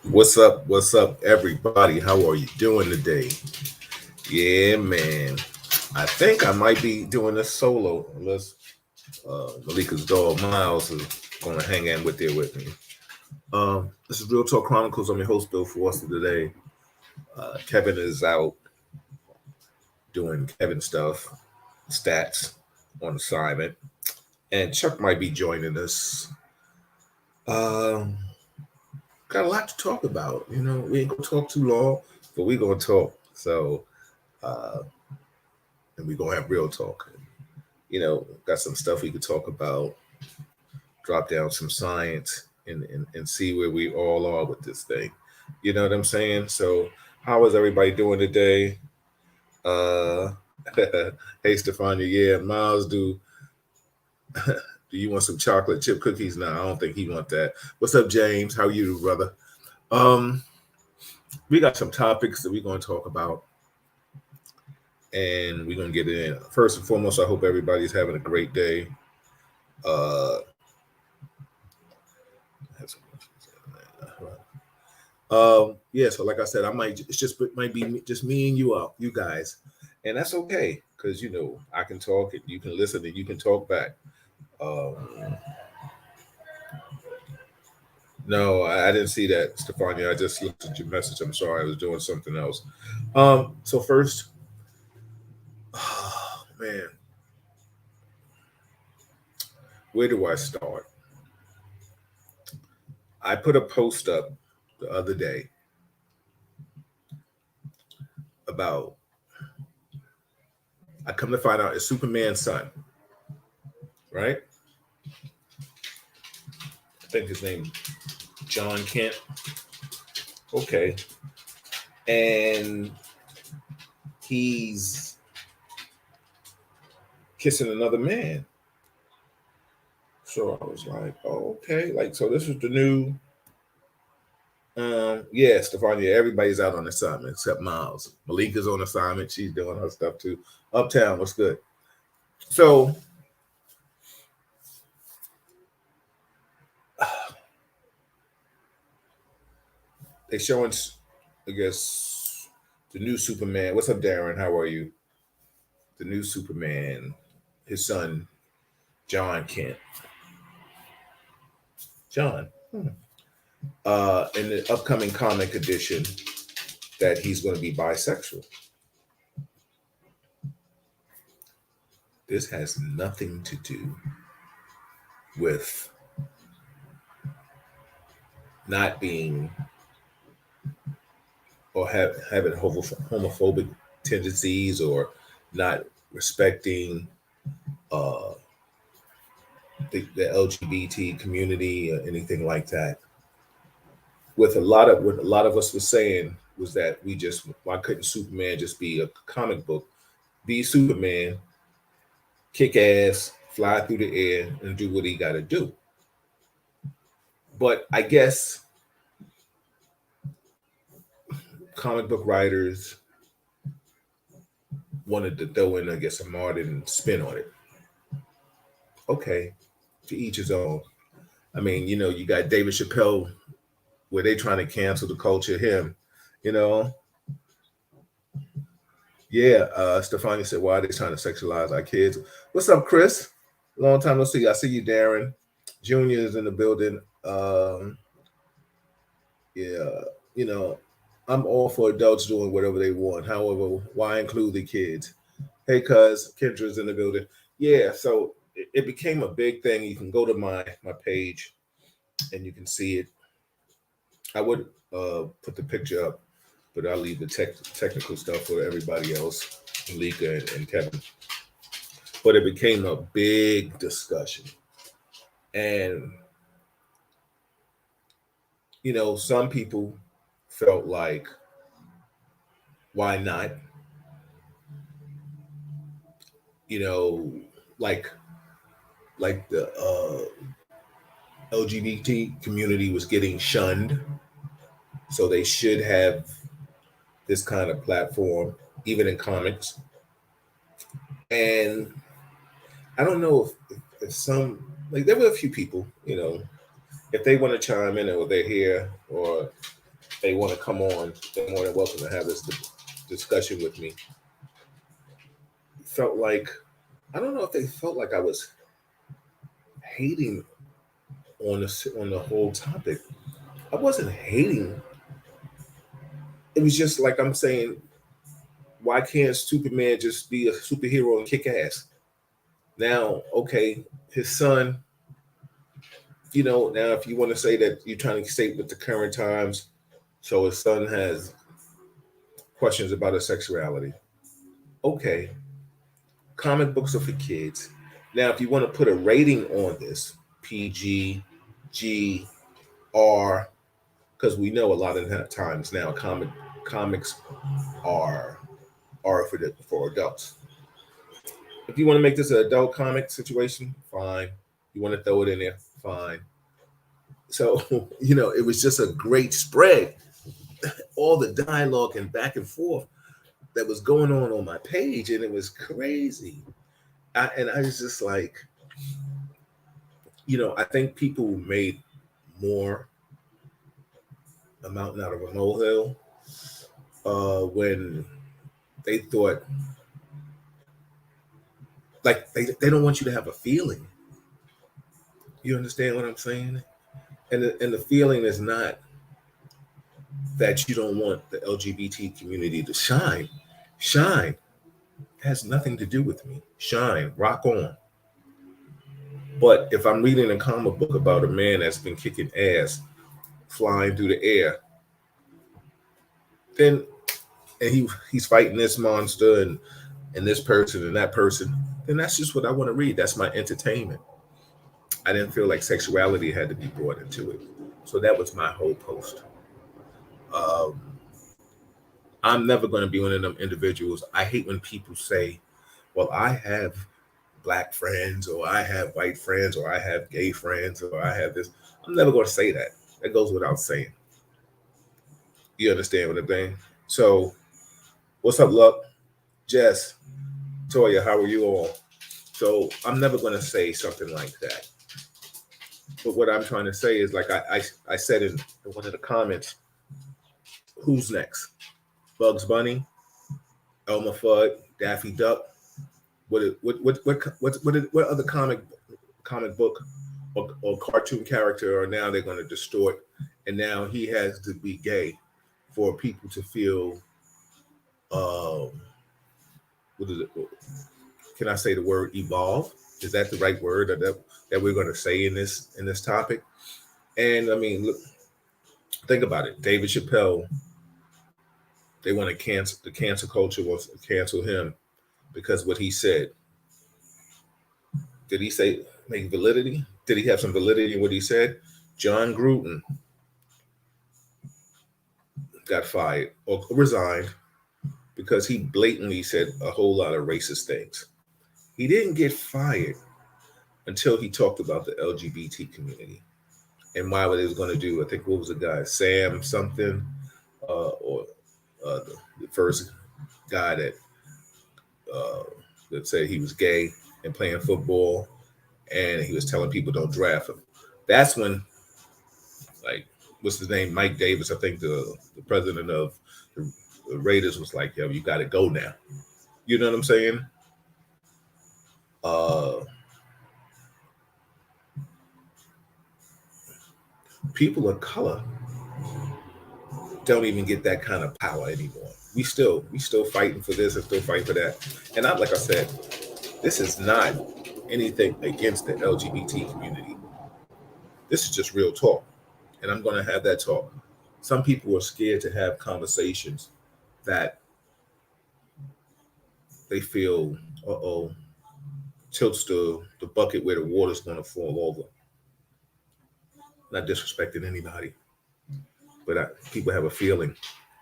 What's up, everybody? How are you doing today? Yeah, man. I think I might be doing this solo unless Malika's dog Miles is going to hang in with there with me. This is Real Talk Chronicles. I'm your host, Bill Foster, today. Kevin is out doing Kevin stuff, stats on assignment, and Chuck might be joining us. Um, got a lot to talk about. We ain't gonna talk too long, but we gonna talk. So, uh, and we gonna have real talk. Got some stuff we could talk about. Drop down some science and see where we all are with this thing. You know what I'm saying? So, how is everybody doing today? Uh, hey, Stefania. Yeah, Miles, do you want some chocolate chip cookies? No, I don't think he want that. What's up, James? How you, brother? Um, we got some topics that we're going to talk about, and we're going to get it in. First and foremost, I hope everybody's having a great day. Uh, yeah. So like I said, it's just it might be just me and you guys, and that's okay because I can talk and you can listen and you can talk back. Um, no, I didn't see that, Stefania. I just looked at your message. I'm sorry, I was doing something else. So first, oh, man, where do I start? I put a post up the other day about I come to find out it's Superman's son, right? I think his name John Kent. Okay. And he's kissing another man. So I was like, oh, okay. Like, so this is the new yeah, Stefania, everybody's out on assignment except Miles. Malika's on assignment. She's doing her stuff too. Uptown, what's good? So they showing, I guess, the new Superman. What's up, Darren? How are you? The new Superman, his son, John Kent. John. In the upcoming comic edition, that he's going to be bisexual. This has nothing to do with not being or having homophobic tendencies or not respecting uh, the LGBT community or anything like that. With what a lot of us were saying was that why couldn't Superman just be a comic book, be Superman, kick ass, fly through the air, and do what he got to do. But I guess comic book writers wanted to throw in, I guess, a modern spin on it. Okay, to each his own. I mean, you got David Chappelle, where they trying to cancel the culture. Him, you know. Yeah, Stefani said, "Why are they trying to sexualize our kids?" What's up, Chris? Long time no see. I see you, Darren. Junior is in the building. Yeah, you know, I'm all for adults doing whatever they want. However, why include the kids? Hey, cuz Kendra's in the building. Yeah, so it became a big thing. You can go to my page and you can see it. I would put the picture up, but I'll leave the technical stuff for everybody else, Lika and Kevin. But it became a big discussion, and some people felt like, why not? You know, like the LGBT community was getting shunned, so they should have this kind of platform, even in comics. And I don't know if some, like, there were a few people, if they want to chime in or they're here or they want to come on, they're more than welcome to have this discussion with me. Felt like, I don't know if they felt like I was hating on the whole topic. I wasn't hating. It was just like I'm saying, why can't Superman just be a superhero and kick ass? Now, okay, his son, now if you want to say that you're trying to stay with the current times, so his son has questions about his sexuality. Okay, comic books are for kids. Now, if you want to put a rating on this, PG, G, R, because we know a lot of times now comics are for adults. If you want to make this an adult comic situation, fine. You want to throw it in there, fine. So, it was just a great spread. All the dialogue and back and forth that was going on my page, and it was crazy. I was just like, I think people made more a mountain out of a molehill when they thought, like, they don't want you to have a feeling. You understand what I'm saying? And the feeling is not that you don't want the LGBT community to shine. Shine. It has nothing to do with me. Shine. Rock on. But if I'm reading a comic book about a man that's been kicking ass, flying through the air, then he's fighting this monster and this person and that person, then that's just what I want to read. That's my entertainment. I didn't feel like sexuality had to be brought into it. So that was my whole post. Um, I'm never going to be one of them individuals. I hate when people say, well, I have black friends, or I have white friends, or I have gay friends, or I have this. I'm never going to say that. That goes without saying. You understand what I'm saying? So, what's up, Luck? Jess, Toya, how are you all? So, I'm never going to say something like that. But what I'm trying to say is, like I said in one of the comments, who's next? Bugs Bunny, Elmer Fudd, Daffy Duck. What other comic book or cartoon character are now they're going to distort, and now he has to be gay for people to feel. What is it? Can I say the word evolve? Is that the right word that we're going to say in this topic? And I mean, look, think about it. David Chappelle. They want to cancel the cancel culture wants to cancel him because what he said. Did he say make validity? Did he have some validity in what he said? John Gruden got fired or resigned because he blatantly said a whole lot of racist things. He didn't get fired until he talked about the LGBT community and why what they was going to do. I think what was the guy, Sam something, or the first guy that said he was gay and playing football, and he was telling people don't draft him. That's when, like, what's his name, Mike Davis, I think the president of the Raiders was like, yo, you got to go now. You know what I'm saying? People of color don't even get that kind of power anymore. We still fighting for this and still fighting for that. And like I said, this is not anything against the LGBT community. This is just real talk. And I'm going to have that talk. Some people are scared to have conversations that they feel, tilts the bucket where the water's going to fall over. Not disrespecting anybody, but people have a feeling.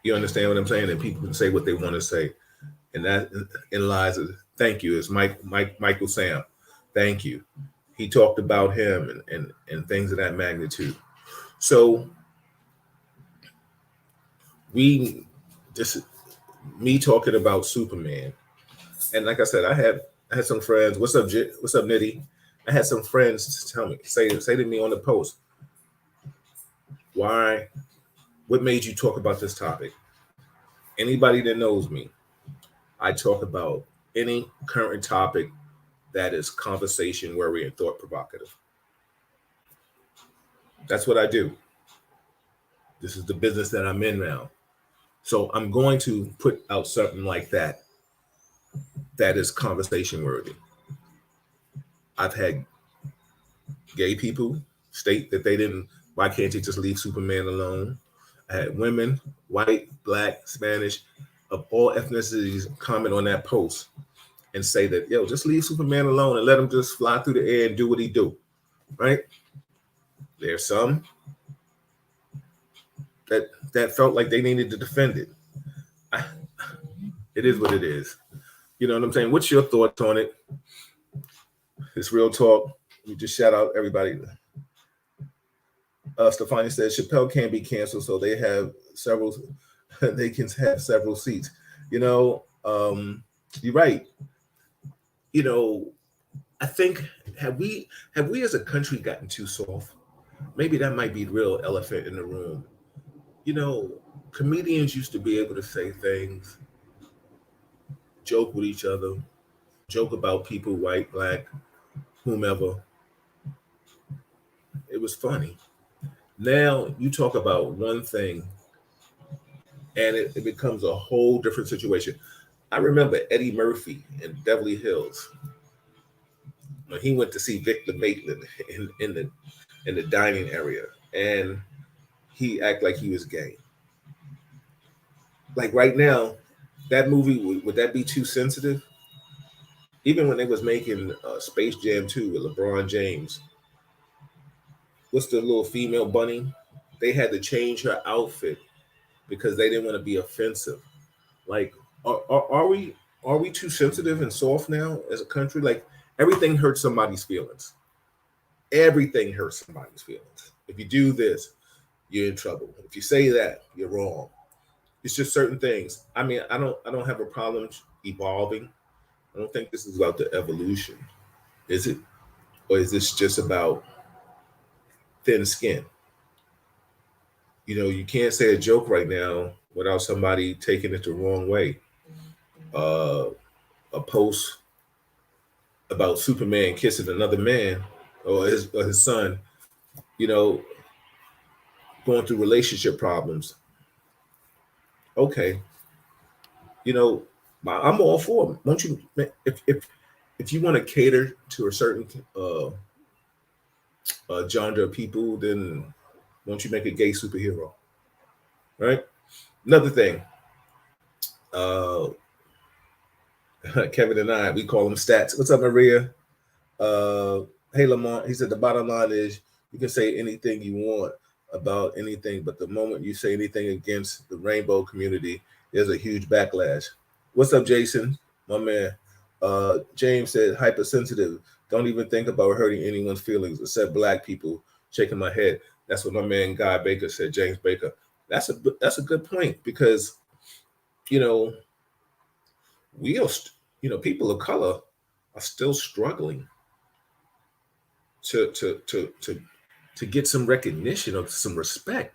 You understand what I'm saying? And people can say what they want to say. And that in lies, thank you. It's Michael Sam. Thank you. He talked about him and things of that magnitude. So this is me talking about Superman. And like I said, I had some friends. What's up, Nitty? I had some friends tell me, say to me on the post, Why? What made you talk about this topic? Anybody that knows me, I talk about any current topic that is conversation worthy and thought provocative. That's what I do. This is the business that I'm in now. So I'm going to put out something like that that is conversation worthy. I've had gay people state that they didn't, why can't you just leave Superman alone? I had women, white, black, Spanish, of all ethnicities comment on that post and say that, yo, just leave Superman alone and let him just fly through the air and do what he do, right? There's some that felt like they needed to defend it. It is what it is. You know what I'm saying? What's your thoughts on it? It's real talk. We just shout out everybody. Stefani says Chappelle can't be canceled, so they have several. They can have several seats. You know, you're right. You know, I think have we as a country gotten too soft? Maybe that might be the real elephant in the room. You know, comedians used to be able to say things, joke with each other, joke about people, white, black, whomever. It was funny. Now you talk about one thing and it becomes a whole different situation. I remember Eddie Murphy in Beverly Hills when he went to see Victor Maitland in the dining area, and he acted like he was gay. Like right now, that movie would that be too sensitive? Even when they was making Space Jam 2 with LeBron James, what's the little female bunny? They had to change her outfit because they didn't want to be offensive. Like, are we too sensitive and soft now as a country? Like, everything hurts somebody's feelings. Everything hurts somebody's feelings. If you do this, you're in trouble. If you say that, you're wrong. It's just certain things. I mean, I don't have a problem evolving. I don't think this is about the evolution. Is it? Or is this just about thin skin? You know, you can't say a joke right now without somebody taking it the wrong way. Uh, a post about Superman kissing another man or his son, you know, going through relationship problems. Okay, you know, I'm all for it. Don't you? If you want to cater to a certain genre of people, then won't you make a gay superhero? Right. Another thing, uh, Kevin and I, we call them stats. What's up, Maria? Uh, hey, Lamont. He said the bottom line is you can say anything you want about anything, but the moment you say anything against the rainbow community, there's a huge backlash. What's up, Jason? My man. James said hypersensitive. Don't even think about hurting anyone's feelings except black people. Shaking my head. That's what my man Guy Baker said. James Baker. That's a good point because you know we are people of color are still struggling to get some recognition or some respect.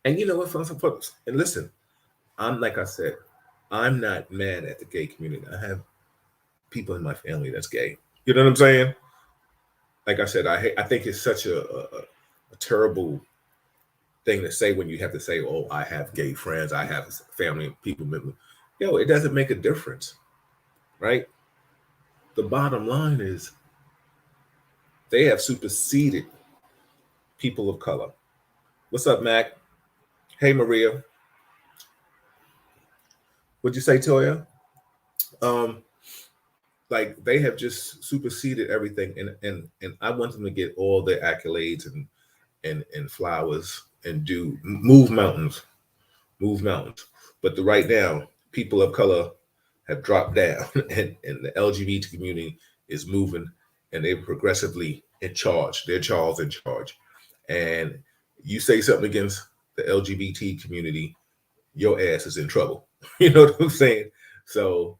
And you know what, folks? And listen, I'm like I said, I'm not mad at the gay community. I have people in my family that's gay. You know what I'm saying? Like I said, I think it's such a terrible thing to say when you have to say, "Oh, I have gay friends, I have family people." Yo, it doesn't make a difference, right? The bottom line is they have superseded people of color. What's up, Mac? Hey, Maria. What'd you say, Toya? Um, like they have just superseded everything, and I want them to get all the accolades and flowers and do move mountains. But right now, people of color have dropped down, and the LGBT community is moving, and they're progressively in charge. They're Charles in charge, and you say something against the LGBT community, your ass is in trouble. You know what I'm saying? So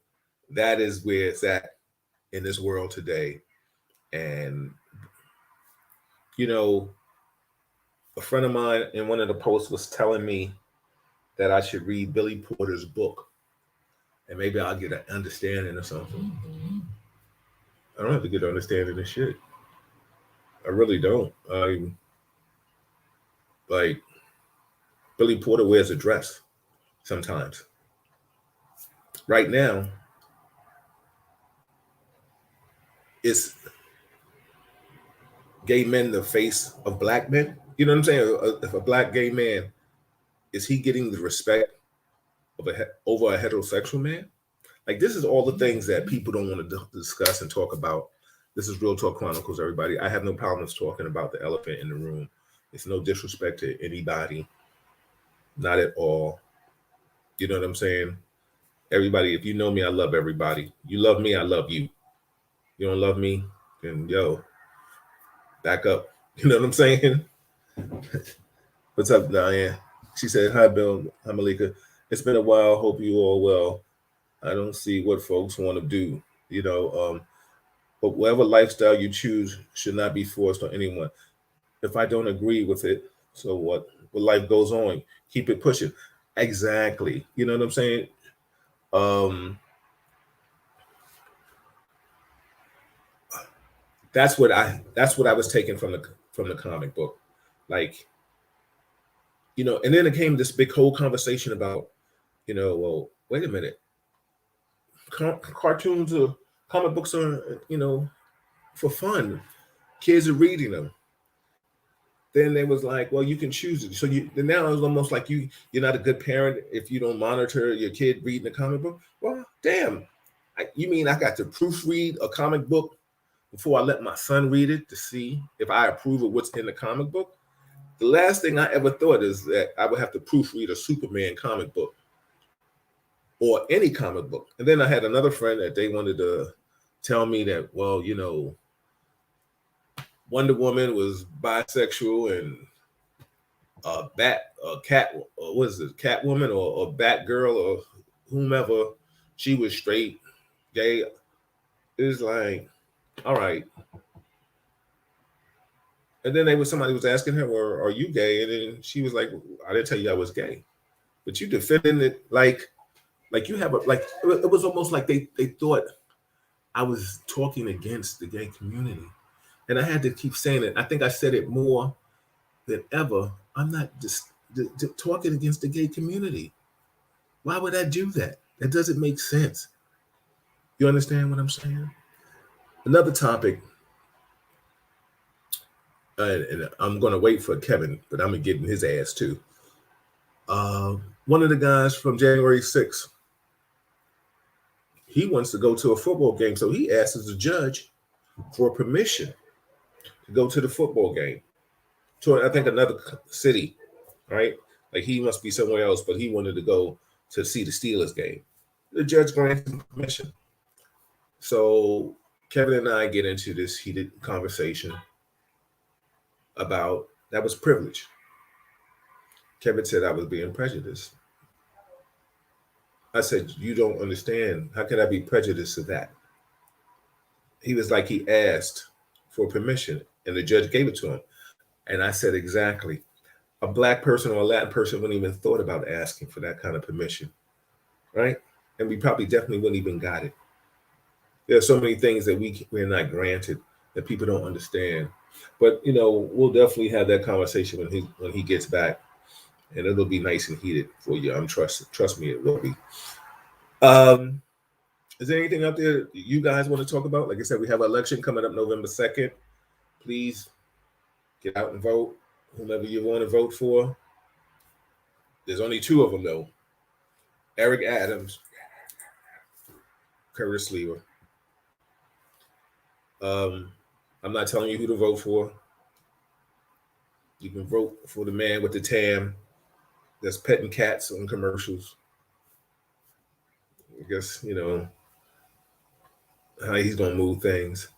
that is where it's at in this world today. And you know, a friend of mine in one of the posts was telling me that I should read Billy Porter's book, and maybe I'll get an understanding or something. I don't have to get an understanding of shit. I really don't. Like Billy Porter wears a dress sometimes. Right now, it's gay men the face of black men. You know what I'm saying? If a black gay man, is he getting the respect of over a heterosexual man? Like, this is all the things that people don't want to discuss and talk about. This is Real Talk Chronicles, everybody. I have no problems talking about the elephant in the room. It's no disrespect to anybody, not at all. You know what I'm saying? Everybody, if you know me, I love everybody. You love me, I love you. You don't love me, then yo, back up. You know what I'm saying? What's up, Diane? She said, hi, Bill. Hi, Malika. It's been a while. Hope you all well. I don't see what folks want to do, but whatever lifestyle you choose should not be forced on anyone. If I don't agree with it, so what? Well, life goes on. Keep it pushing. Exactly. You know what I'm saying? That's what I was taking from the comic book. Like, and then it came this big whole conversation about, well, wait a minute. Cartoons or comic books are, for fun. Kids are reading them. Then they was like, well, you can choose it. So now it's almost like you're not a good parent if you don't monitor your kid reading a comic book. Well, damn. You mean I got to proofread a comic book before I let my son read it to see if I approve of what's in the comic book? The last thing I ever thought is that I would have to proofread a Superman comic book or any comic book. And then I had another friend that they wanted to tell me that, well, Wonder Woman was bisexual and Catwoman or Batgirl or whomever, she was straight, gay. It's like, all right. And then somebody was asking her, well, are you gay? And then she was like, I didn't tell you I was gay. But you defending it like you have it was almost like they thought I was talking against the gay community. And I had to keep saying it. I think I said it more than ever. I'm not just talking against the gay community. Why would I do that? That doesn't make sense. You understand what I'm saying? Another topic, and I'm going to wait for Kevin, but I'm going to get in his ass too. One of the guys from January 6th, he wants to go to a football game. So he asks the judge for permission to go to the football game to, I think, another city, right? Like, he must be somewhere else, but he wanted to go to see the Steelers game. The judge granted him permission. So Kevin and I get into this heated conversation about that was privilege. Kevin said I was being prejudiced. I said, you don't understand. How can I be prejudiced to that? He was like, he asked for permission and the judge gave it to him. And I said, exactly. A Black person or a Latin person wouldn't even thought about asking for that kind of permission, right? And we probably definitely wouldn't even got it. There are so many things that we're not granted that people don't understand. But, we'll definitely have that conversation when he gets back. And it'll be nice and heated for you. Trust me, it will be. Is there anything out there you guys want to talk about? Like I said, we have an election coming up November 2nd. Please get out and vote. Whomever you want to vote for. There's only two of them, though. Eric Adams, Curtis Lever. I'm not telling you who to vote for. You can vote for the man with the tam that's petting cats on commercials. I guess, how he's going to move things.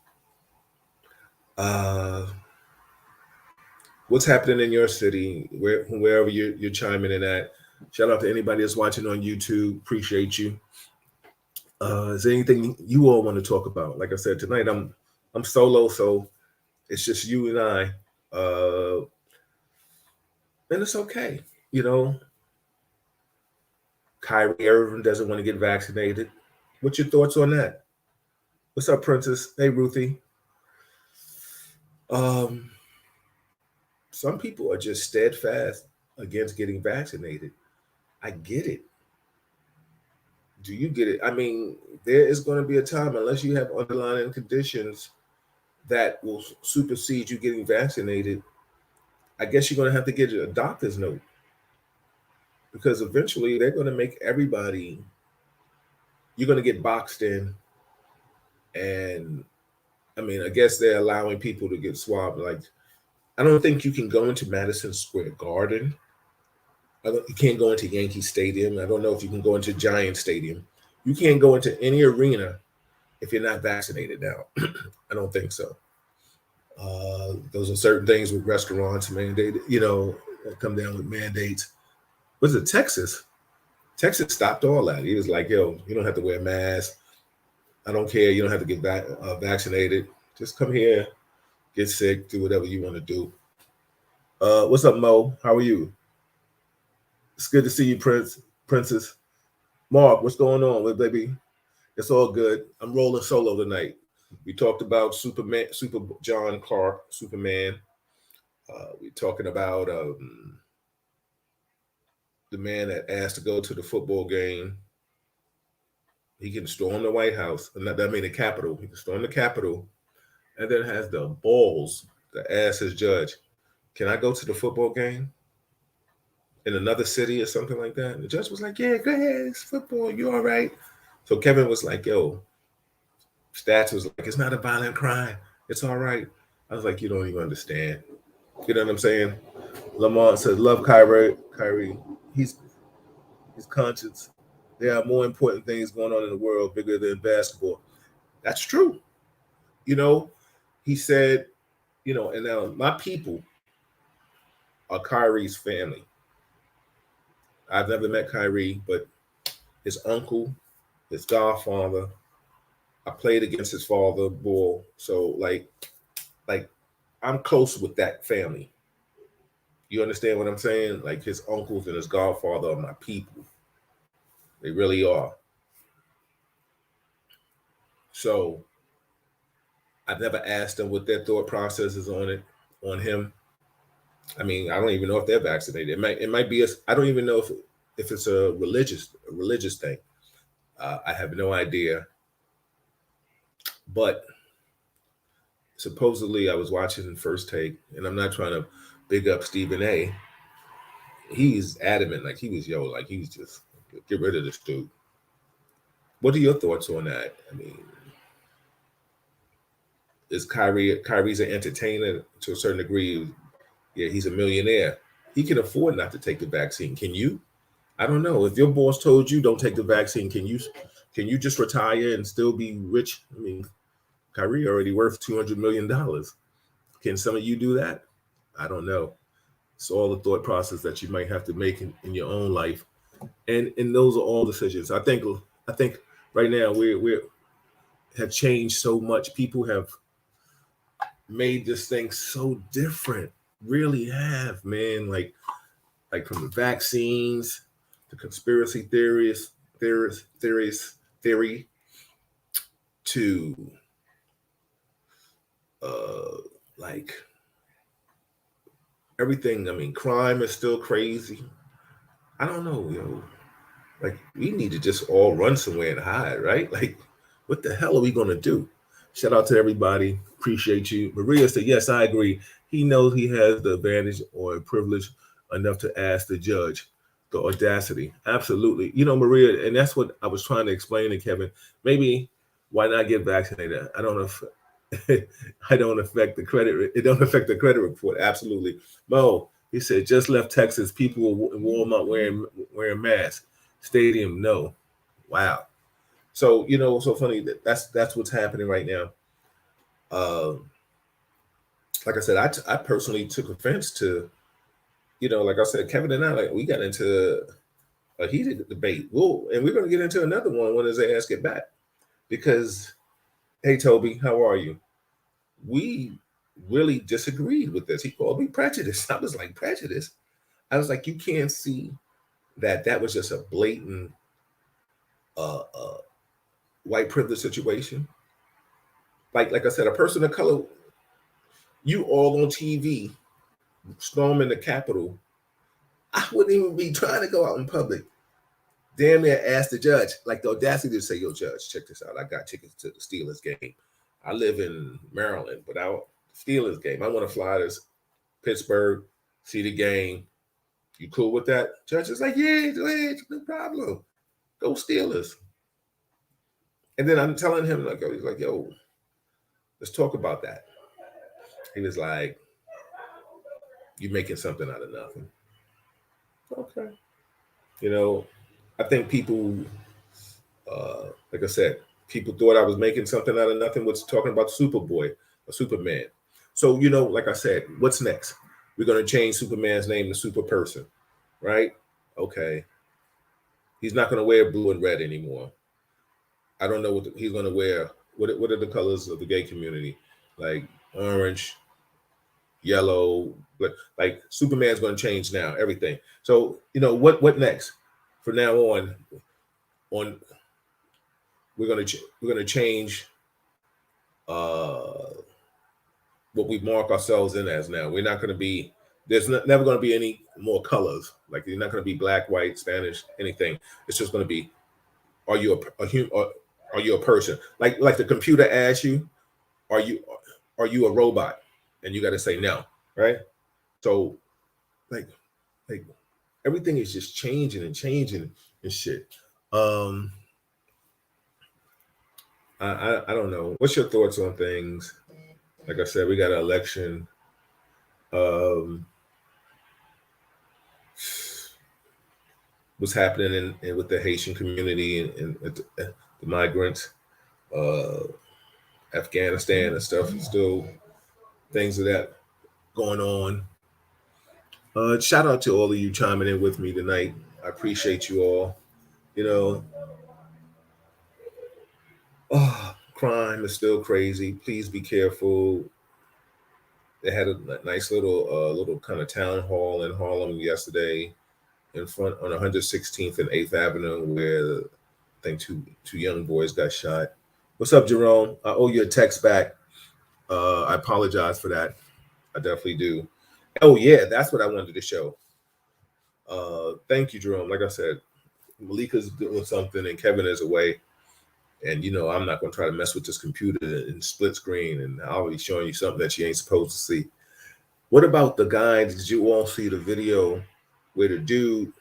What's happening in your city, wherever you're chiming in at. Shout out to anybody that's watching on YouTube. Appreciate you. Is there anything you all want to talk about? Like I said, tonight I'm solo, so it's just you and I. And it's okay. You know, Kyrie Irving doesn't want to get vaccinated. What's your thoughts on that? What's up, Princess? Hey, Ruthie. Um, some people are just steadfast against getting vaccinated. I get it. Do you get it? I mean, there is going to be a time, unless you have underlying conditions that will supersede you getting vaccinated. I guess you're going to have to get a doctor's note because eventually they're going to make everybody, you're going to get boxed in. And I mean, I guess they're allowing people to get swabbed. Like, I don't think you can go into Madison Square Garden. You can't go into Yankee Stadium. I don't know if you can go into Giant Stadium. You can't go into any arena if you're not vaccinated now. I don't think so. Those are certain things with restaurants mandated, come down with mandates. Was it Texas? Texas stopped all that. He was like, yo, you don't have to wear a mask. I don't care. You don't have to get vaccinated. Just come here, get sick, do whatever you want to do. What's up, Mo? How are you? It's good to see you, Princess. Mark, what's going on, baby? It's all good. I'm rolling solo tonight. We talked about Superman, Super John Clark, Superman. We're talking about the man that asked to go to the football game. He can storm the White House. I mean, the Capitol. He can storm the Capitol, and then has the balls to ask his judge, "Can I go to the football game in another city or something like that?" And the judge was like, "Yeah, go ahead. It's football. You all right?" So Kevin was like, "Yo." Stats was like, "It's not a violent crime. It's all right." I was like, "You don't even understand." You know what I'm saying? Lamont says, "Love Kyrie. Kyrie. He's his conscience. There are more important things going on in the world bigger than basketball." That's true. You know, he said, and now my people are Kyrie's family. I've never met Kyrie, but his uncle, his godfather, I played against his father, bull. So like I'm close with that family. You understand what I'm saying? Like his uncles and his godfather are my people. They really are. So I've never asked them what their thought process is on him. I mean, I don't even know if they're vaccinated. It might be. I don't even know if it's a religious thing. I have no idea. But supposedly, I was watching First Take, and I'm not trying to big up Stephen A. He's adamant, like he was just get rid of this dude. What are your thoughts on that? I mean, is Kyrie's an entertainer to a certain degree? Yeah, he's a millionaire. He can afford not to take the vaccine. Can you? I don't know. If your boss told you don't take the vaccine, can you just retire and still be rich? I mean, Kyrie already worth $200 million. Can some of you do that? I don't know. It's all the thought process that you might have to make in your own life, and those are all decisions. I think right now we have changed so much. People have made this thing so different. Really have, man. Like from the vaccines, the conspiracy theory to like everything. I mean, crime is still crazy. I don't know, yo. Like we need to just all run somewhere and hide, right? Like, what the hell are we gonna do? Shout out to everybody. Appreciate you. Maria said, "Yes, I agree. He knows he has the advantage or privilege enough to ask the judge. The audacity. Absolutely. Maria, and that's what I was trying to explain to Kevin. Maybe why not get vaccinated? I don't know if I don't affect the credit. It don't affect the credit report. Absolutely. Mo, he said, just left Texas. People in Walmart wearing masks. Stadium, no. Wow. So so funny that's what's happening right now. Like I said, I personally took offense to like I said, Kevin and I we got into a heated debate. And we're going to get into another one when his ass get back because hey Toby, how are you? We really disagreed with this. He called me prejudiced. I was like, prejudice? I was like, you can't see that was just a blatant white privilege situation. Like I said, a person of color, you all on TV storming the Capitol. I wouldn't even be trying to go out in public. Damn near ask the judge, like the audacity to say, yo, judge, check this out. I got tickets to the Steelers game. I live in Maryland, but Steelers game. I want to fly to Pittsburgh, see the game. You cool with that? Judge is like, yeah, go ahead, no problem. Go Steelers. And then I'm telling him, like, he's like, yo, let's talk about that. He was like, you're making something out of nothing. Okay. You know, I think people, like I said, people thought I was making something out of nothing was talking about Superboy or Superman. So, you know, like I said, what's next? We're going to change Superman's name to Super Person, right? Okay. He's not going to wear blue and red anymore. I don't know what he's going to wear. What are the colors of the gay community? Like orange, yellow, like Superman's going to change now, everything. So, you know, what next? From now on we're going to change what we mark ourselves in as now. We're not going to be, never going to be any more colors. Like you're not going to be black, white, Spanish, anything. It's just going to be, are you a human? Are you a person? Like the computer asks you, are you a robot? And you got to say no, right? So, like everything is just changing and shit. I don't know. What's your thoughts on things? Like I said, we got an election. What's happening with the Haitian community and the migrants, Afghanistan and stuff. Still things of that going on. Shout out to all of you chiming in with me tonight. I appreciate you all. You know, crime is still crazy. Please be careful. They had a nice little kind of town hall in Harlem yesterday, in front on 116th and 8th Avenue, where I think two young boys got shot. What's up, Jerome? I owe you a text back. I apologize for that. I definitely do. Oh yeah, that's what I wanted to show. Thank you, Jerome. Like I said, Malika's doing something and Kevin is away. And you know, I'm not gonna try to mess with this computer and split screen, and I'll be showing you something that you ain't supposed to see. What about the guy? Did you all see the video where the dude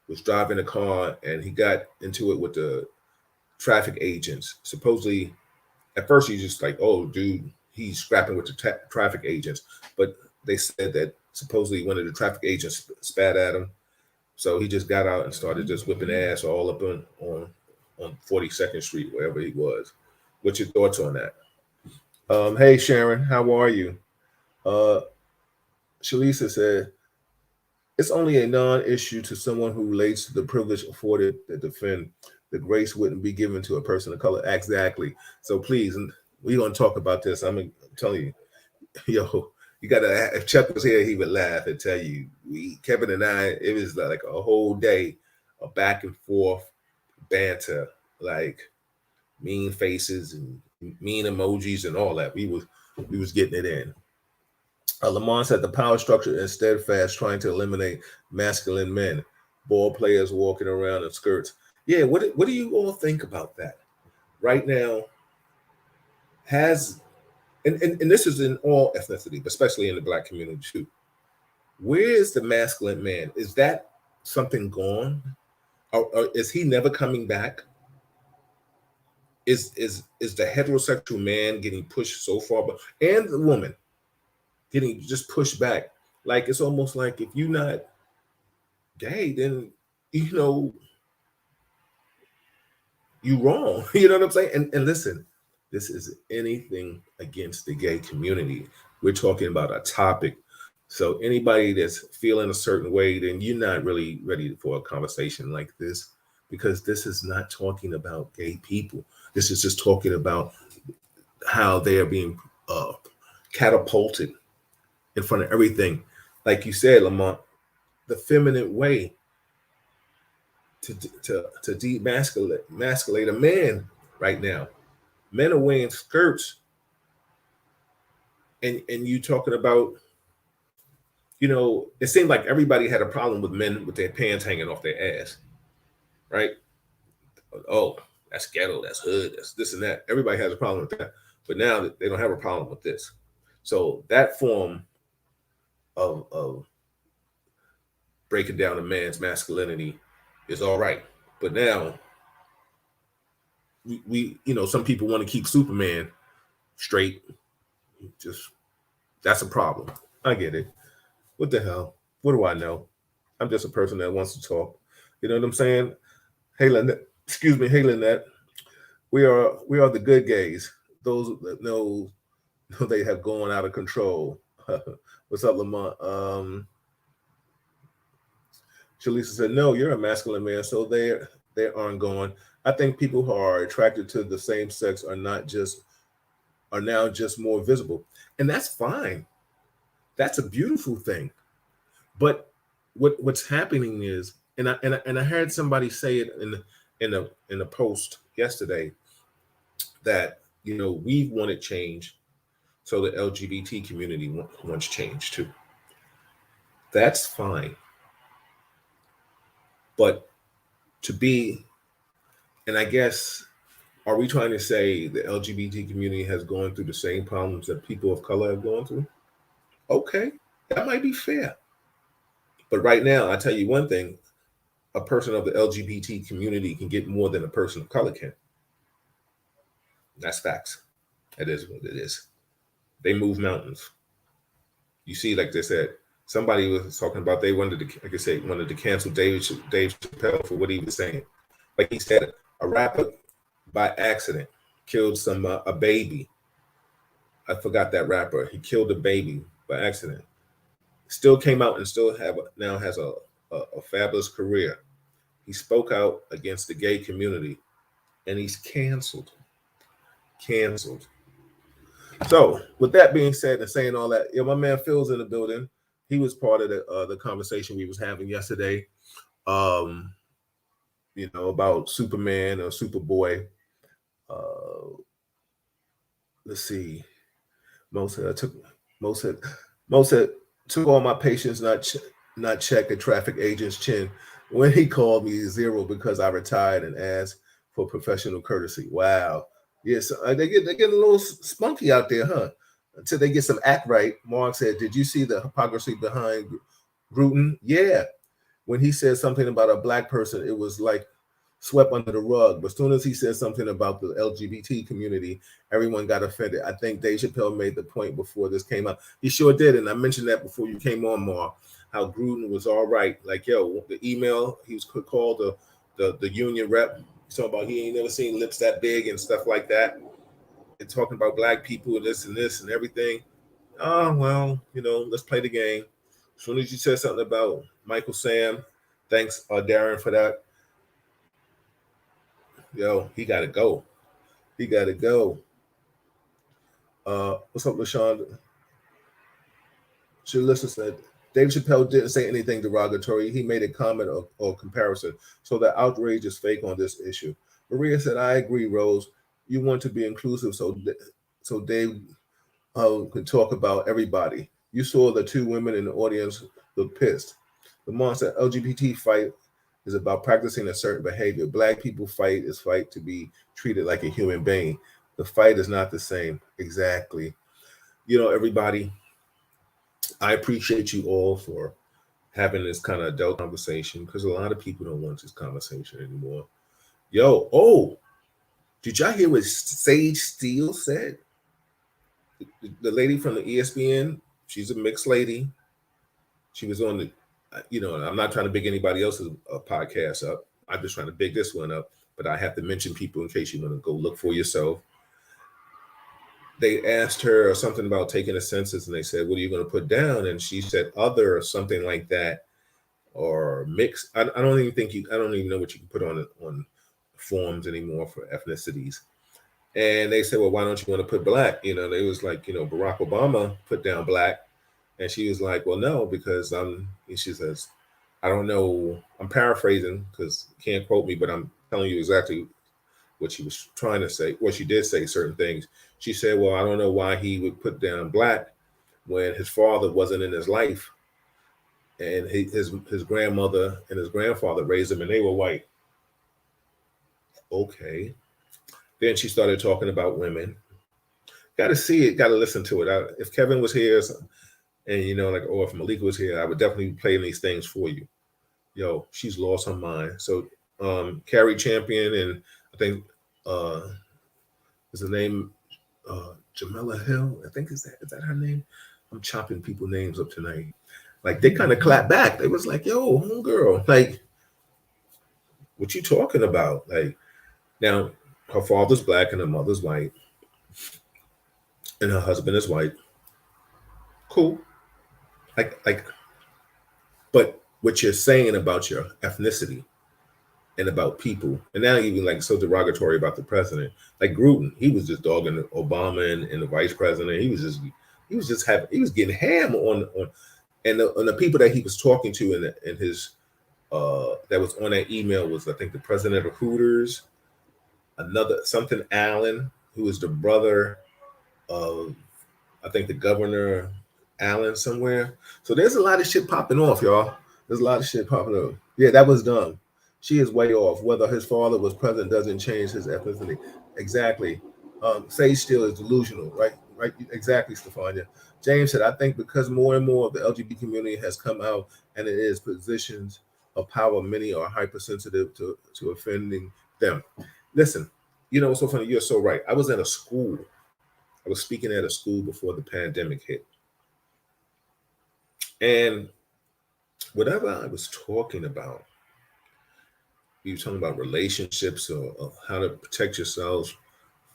was driving a car and he got into it with the traffic agents? Supposedly, at first he's just like, oh, dude, he's scrapping with the traffic agents. But they said that supposedly one of the traffic agents spat at him. So he just got out and started just whipping ass all up on 42nd Street, wherever he was. What's your thoughts on that? Hey, Sharon, how are you? Shalisa said, it's only a non-issue to someone who relates to the privilege afforded to defend. The grace wouldn't be given to a person of color. Exactly. So please, we're going to talk about this. I'm telling you, yo, you got to, if Chuck was here, he would laugh and tell you, Kevin and I, it was like a whole day of back and forth banter, like mean faces and mean emojis and all that. We was getting it in. Lamont said the power structure is steadfast, trying to eliminate masculine men, ball players walking around in skirts. Yeah, what do you all think about that? Right now, and this is in all ethnicity, but especially in the Black community too. Where is the masculine man? Is that something gone? Or is he never coming back? Is the heterosexual man getting pushed so far, and the woman getting just pushed back? Like it's almost like if you're not gay, then you know you wrong. You know what I'm saying? And listen, this is anything against the gay community. We're talking about a topic. So anybody that's feeling a certain way, then you're not really ready for a conversation like this, because this is not talking about gay people. This is just talking about how they are being catapulted in front of everything. Like you said, Lamont, the feminine way to demasculate a man right now. Men are wearing skirts, and you talking about, it seemed like everybody had a problem with men with their pants hanging off their ass, right? Oh, that's ghetto, that's hood, that's this and that. Everybody has a problem with that. But now they don't have a problem with this. So that form of breaking down a man's masculinity is all right. But now we some people want to keep Superman straight. Just that's a problem. I get it. What the hell? What do I know? I'm just a person that wants to talk. You know what I'm saying? Hey, Lynette, excuse me. Hey, Lynette. We are the good gays. Those that know they have gone out of control. What's up, Lamont? Shalisa said, "No, you're a masculine man, so they aren't going. I think people who are attracted to the same sex are now just more visible, and that's fine. That's a beautiful thing. But what's happening is, and I heard somebody say it in a post yesterday that we wanted change, so the LGBT community wants change too. That's fine, but to be, and I guess, are we trying to say the LGBT community has gone through the same problems that people of color have gone through? Okay, that might be fair. But right now, I tell you one thing, a person of the LGBT community can get more than a person of color can. That's facts. That is what it is. They move mountains. You see, like they said, somebody was talking about they wanted to, like I said, wanted to cancel Dave Chappelle for what he was saying. Like he said, a rapper by accident killed a baby. I forgot that rapper. He killed a baby by accident. Still came out and still now has a fabulous career. He spoke out against the gay community, and he's canceled. Canceled. So, with that being said and saying all that, my man Phil's in the building. He was part of the conversation we was having yesterday, about Superman or Superboy. Let's see. Most took all my patience, not check a traffic agent's chin when he called me zero because I retired and asked for professional courtesy. Wow. Yes, they get a little spunky out there, huh? Until they get some act right. Mark said, "Did you see the hypocrisy behind Gruden?" Yeah. When he said something about a black person, it was like swept under the rug. But as soon as he said something about the LGBT community, everyone got offended. I think Dave Chappelle made the point before this came out. He sure did, and I mentioned that before you came on, Mark, how Gruden was all right. Like, the email, he was called the union rep. He's talking about he ain't never seen lips that big and stuff like that. And talking about black people and this and everything. Oh, well, let's play the game. As soon as you said something about Michael Sam, thanks, Darren, for that. He got to go. He got to go. What's up, LaShawn? Shalissa said, Dave Chappelle didn't say anything derogatory. He made a comment or comparison. So the outrage is fake on this issue. Maria said, I agree, Rose. You want to be inclusive so Dave could talk about everybody. You saw the two women in the audience look pissed. Lamont said, LGBT fight is about practicing a certain behavior. Black people fight to be treated like a human being. The fight is not the same. Exactly. Everybody, I appreciate you all for having this kind of adult conversation because a lot of people don't want this conversation anymore. Did y'all hear what Sage Steele said? The lady from the ESPN, she's a mixed lady. She was on the, I'm not trying to big anybody else's podcast up. I'm just trying to big this one up, but I have to mention people in case you want to go look for yourself. They asked her something about taking a census, and they said, "What are you going to put down?" And she said, "Other," or something like that, or mixed. I don't even know what you can put on forms anymore for ethnicities. And they said, "Well, why don't you want to put black?" They was like, Barack Obama put down black, and she was like, "Well, no, because she says I don't know. I'm paraphrasing because you can't quote me, but I'm telling you exactly what she was trying to say. Well, she did say certain things. She said, "Well, I don't know why he would put down black when his father wasn't in his life, and his grandmother and his grandfather raised him, and they were white." Okay. Then she started talking about women. Got to see it. Got to listen to it. If Kevin was here, and like, or if Malika was here, I would definitely be playing these things for you. Yo, she's lost her mind. So, Carrie Champion, and I think uh is the name Jamila Hill. I think is that her name? I'm chopping people names up tonight. Like they kind of clapped back. They was like, "Yo, homegirl, like, what you talking about?" Like now, her father's black and her mother's white, and her husband is white. Cool. Like, but what you're saying about your ethnicity and about people, and now even like so derogatory about the president, like Gruden, he was just dogging Obama and the vice president. He was getting ham on and the people that he was talking to in his that was on that email was, I think, the president of Hooters, another something Allen, who is the brother of, I think, the governor Allen somewhere. So there's a lot of shit popping off, y'all. There's a lot of shit popping off. Yeah, that was dumb. She is way off. Whether his father was president doesn't change his ethnicity. Exactly. Sage Steele is delusional, right? Right. Exactly, Stefania. James said, I think because more and more of the LGBT community has come out and it is positions of power, many are hypersensitive to offending them. Listen, what's so funny? You're so right. I was at a school. I was speaking at a school before the pandemic hit. And whatever I was talking about, you were talking about relationships or how to protect yourselves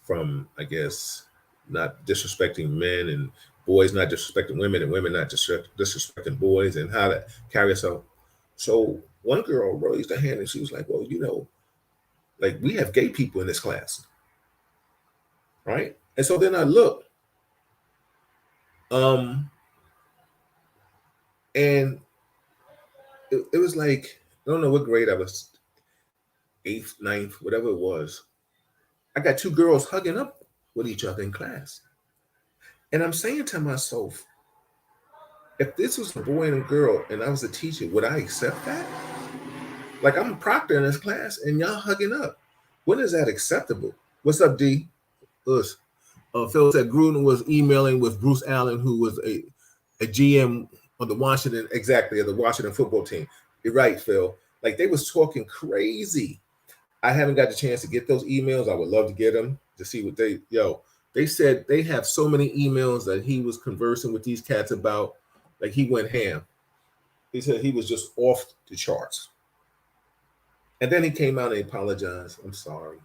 from, I guess, not disrespecting men, and boys not disrespecting women, and women not disrespecting boys, and how to carry yourself. So one girl raised her hand and she was like, well, like, we have gay people in this class. Right. And so then I looked, and it was like, I don't know what grade I was, eighth, ninth, whatever it was. I got two girls hugging up with each other in class. And I'm saying to myself, if this was a boy and a girl and I was a teacher, would I accept that? Like, I'm a proctor in this class and y'all hugging up. When is that acceptable? What's up, D? Us. Phil said Gruden was emailing with Bruce Allen, who was a GM on the Washington football team. You're right, Phil. Like, they was talking crazy. I haven't got the chance to get those emails. I would love to get them to see what they said they have so many emails that he was conversing with these cats about. Like, he went ham. He said he was just off the charts. And then he came out and apologized. I'm sorry.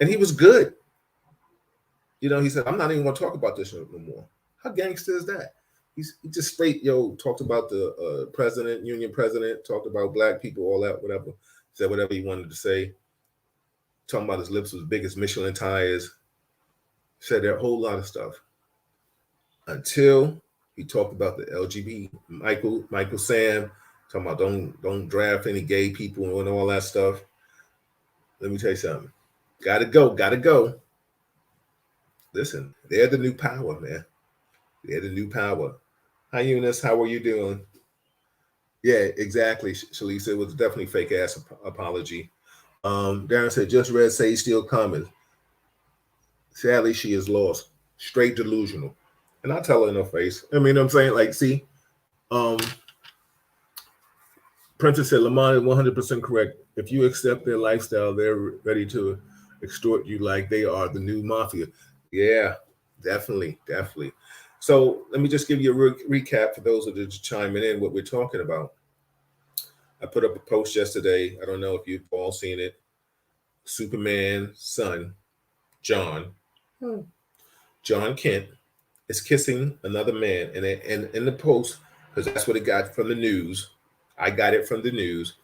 And he was good. He said, I'm not even going to talk about this no more. How gangster is that? He just straight, talked about the union president, talked about black people, all that, whatever. Said whatever he wanted to say. Talking about his lips was big as Michelin tires. Said a whole lot of stuff. Until he talked about the LGBT, Michael Sam, talking about don't draft any gay people and all that stuff. Let me tell you something. Gotta go. Listen, they're the new power, man. They're the new power. Hi, Eunice. How are you doing? Yeah, exactly. Shalisa, it was definitely fake ass apology. Darren said, just read Sage Steele comments. Sadly, she is lost. Straight delusional. And I tell her in her face. I mean, I'm saying, like, see, Princess said, Lamont is 100% correct. If you accept their lifestyle, they're ready to extort you like they are the new mafia. Yeah, definitely. So let me just give you a recap for those that are just chiming in what we're talking about. I put up a post yesterday. I don't know if you've all seen it. Superman's son, John Kent, is kissing another man. And in the post, because that's what it got from the news. I got it from the news,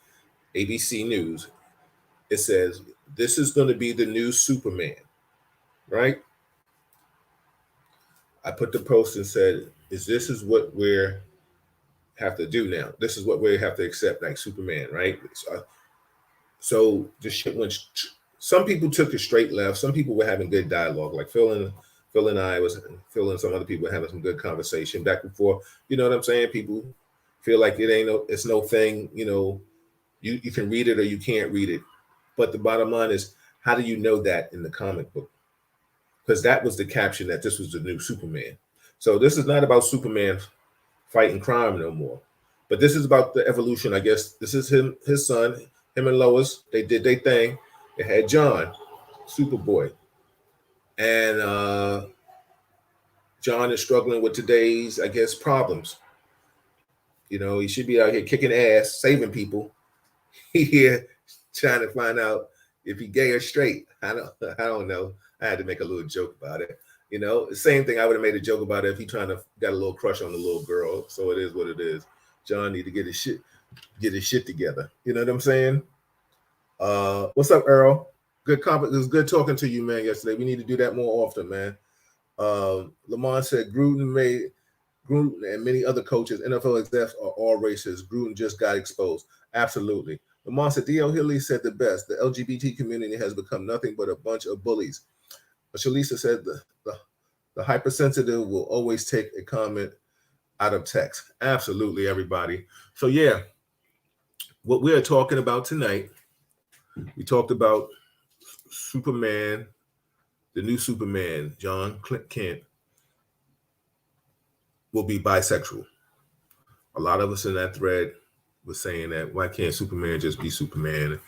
ABC News. It says, this is going to be the new Superman, right? I put the post and said, is what we're have to do now. This is what we have to accept, like Superman, right? So the shit went. Some people took it straight left. Some people were having good dialogue, like Phil and I was Phil and some other people were having some good conversation back and forth. You know what I'm saying? People feel like it's no thing. You know, you can read it or you can't read it. But the bottom line is, how do you know that in the comic book? Because that was the caption that this was the new Superman. So this is not about Superman fighting crime no more. But this is about the evolution. I guess this is his son, him and Lois. They did their thing. They had John, Superboy. And John is struggling with today's, I guess, problems. You know, he should be out here kicking ass, saving people. He here trying to find out if he gay or straight. I don't know. I had to make a little joke about it. You know, the same thing I would have made a joke about it if he trying to got a little crush on the little girl. So it is what it is. John need to get his shit together. You know what I'm saying? What's up, Earl? Good comment. It was good talking to you, man, yesterday. We need to do that more often, man. Lamont said Gruden and many other coaches, NFL execs are all racist. Gruden just got exposed. Absolutely. Lamont said D.L. Hilley said the best. The LGBT community has become nothing but a bunch of bullies. Shalisa said the hypersensitive will always take a comment out of text. Absolutely, everybody. So yeah, what we're talking about tonight, we talked about Superman, the new Superman, John Kent, will be bisexual. A lot of us in that thread was saying that why can't Superman just be Superman,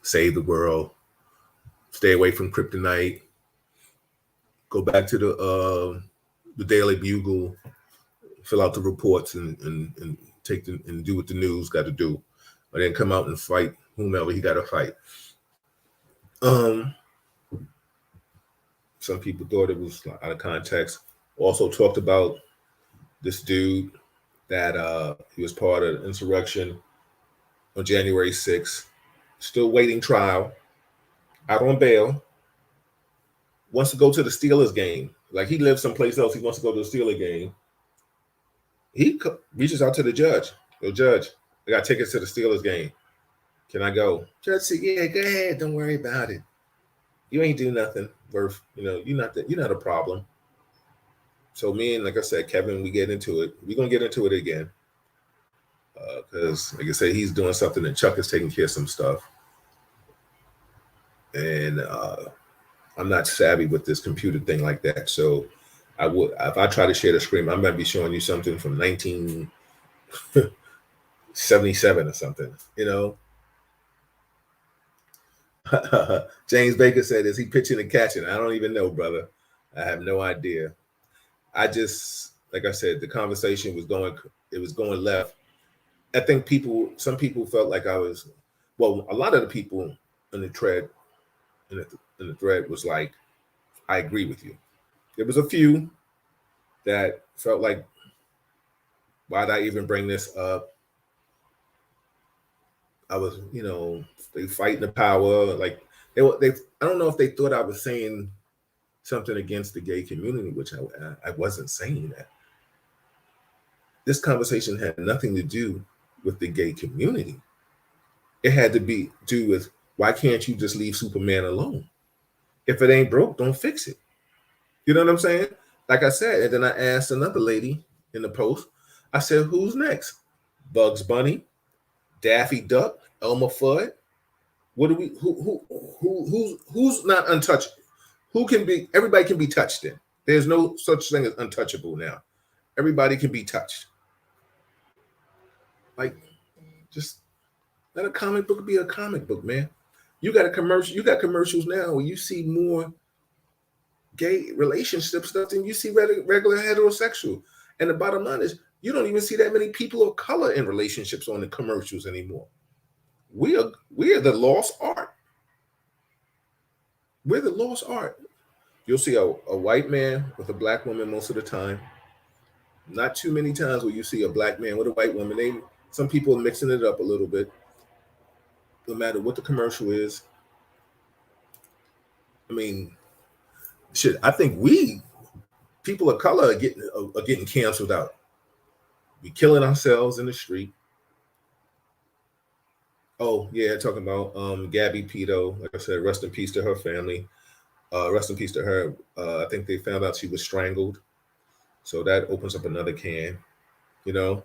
save the world, stay away from kryptonite, go back to the Daily Bugle, fill out the reports and take and do what the news got to do, and then come out and fight whomever he got to fight. Some people thought it was out of context. Also talked about this dude that he was part of the insurrection on January 6th, still waiting trial, out on bail, wants to go to the Steelers game. Like he lives someplace else. He wants to go to the Steelers game. He reaches out to the judge. Go, judge, I got tickets to the Steelers game. Can I go? Judge said, yeah, go ahead. Don't worry about it. You ain't do nothing worth, you're not a problem. So me and, like I said, Kevin, we get into it. We're going to get into it again. Because, like I said, he's doing something and Chuck is taking care of some stuff. And I'm not savvy with this computer thing like that. So if I try to share the screen, I might be showing you something from 1977 or something, James Baker said, is he pitching and catching? I don't even know, brother. I have no idea. I just, like I said, the conversation was going left. I think some people felt like a lot of the people in the thread was like, I agree with you. There was a few that felt like, why'd I even bring this up? I was, they fighting the power. Like they I don't know if they thought I was saying something against the gay community, which I wasn't saying that. This conversation had nothing to do with the gay community. It had to do with, why can't you just leave Superman alone? If it ain't broke, don't fix it. You know what I'm saying? Like I said, and then I asked another lady in the post, I said, who's next? Bugs Bunny, Daffy Duck, Elmer Fudd. Who's not untouchable? Everybody can be touched then. There's no such thing as untouchable now. Everybody can be touched. Like, just let a comic book be a comic book, man. You got commercials now where you see more gay relationship stuff than you see regular heterosexual. And the bottom line is, you don't even see that many people of color in relationships on the commercials anymore. We are the lost art. We're the lost art. You'll see a white man with a black woman most of the time. Not too many times where you see a black man with a white woman. Some people are mixing it up a little bit. No matter what the commercial is. I mean, shit. I think people of color are getting canceled out We killing ourselves in the street. Oh yeah, talking about Gabby Pito. Like I said, rest in peace to her family. Rest in peace to her. I think they found out she was strangled, so that opens up another can. You know,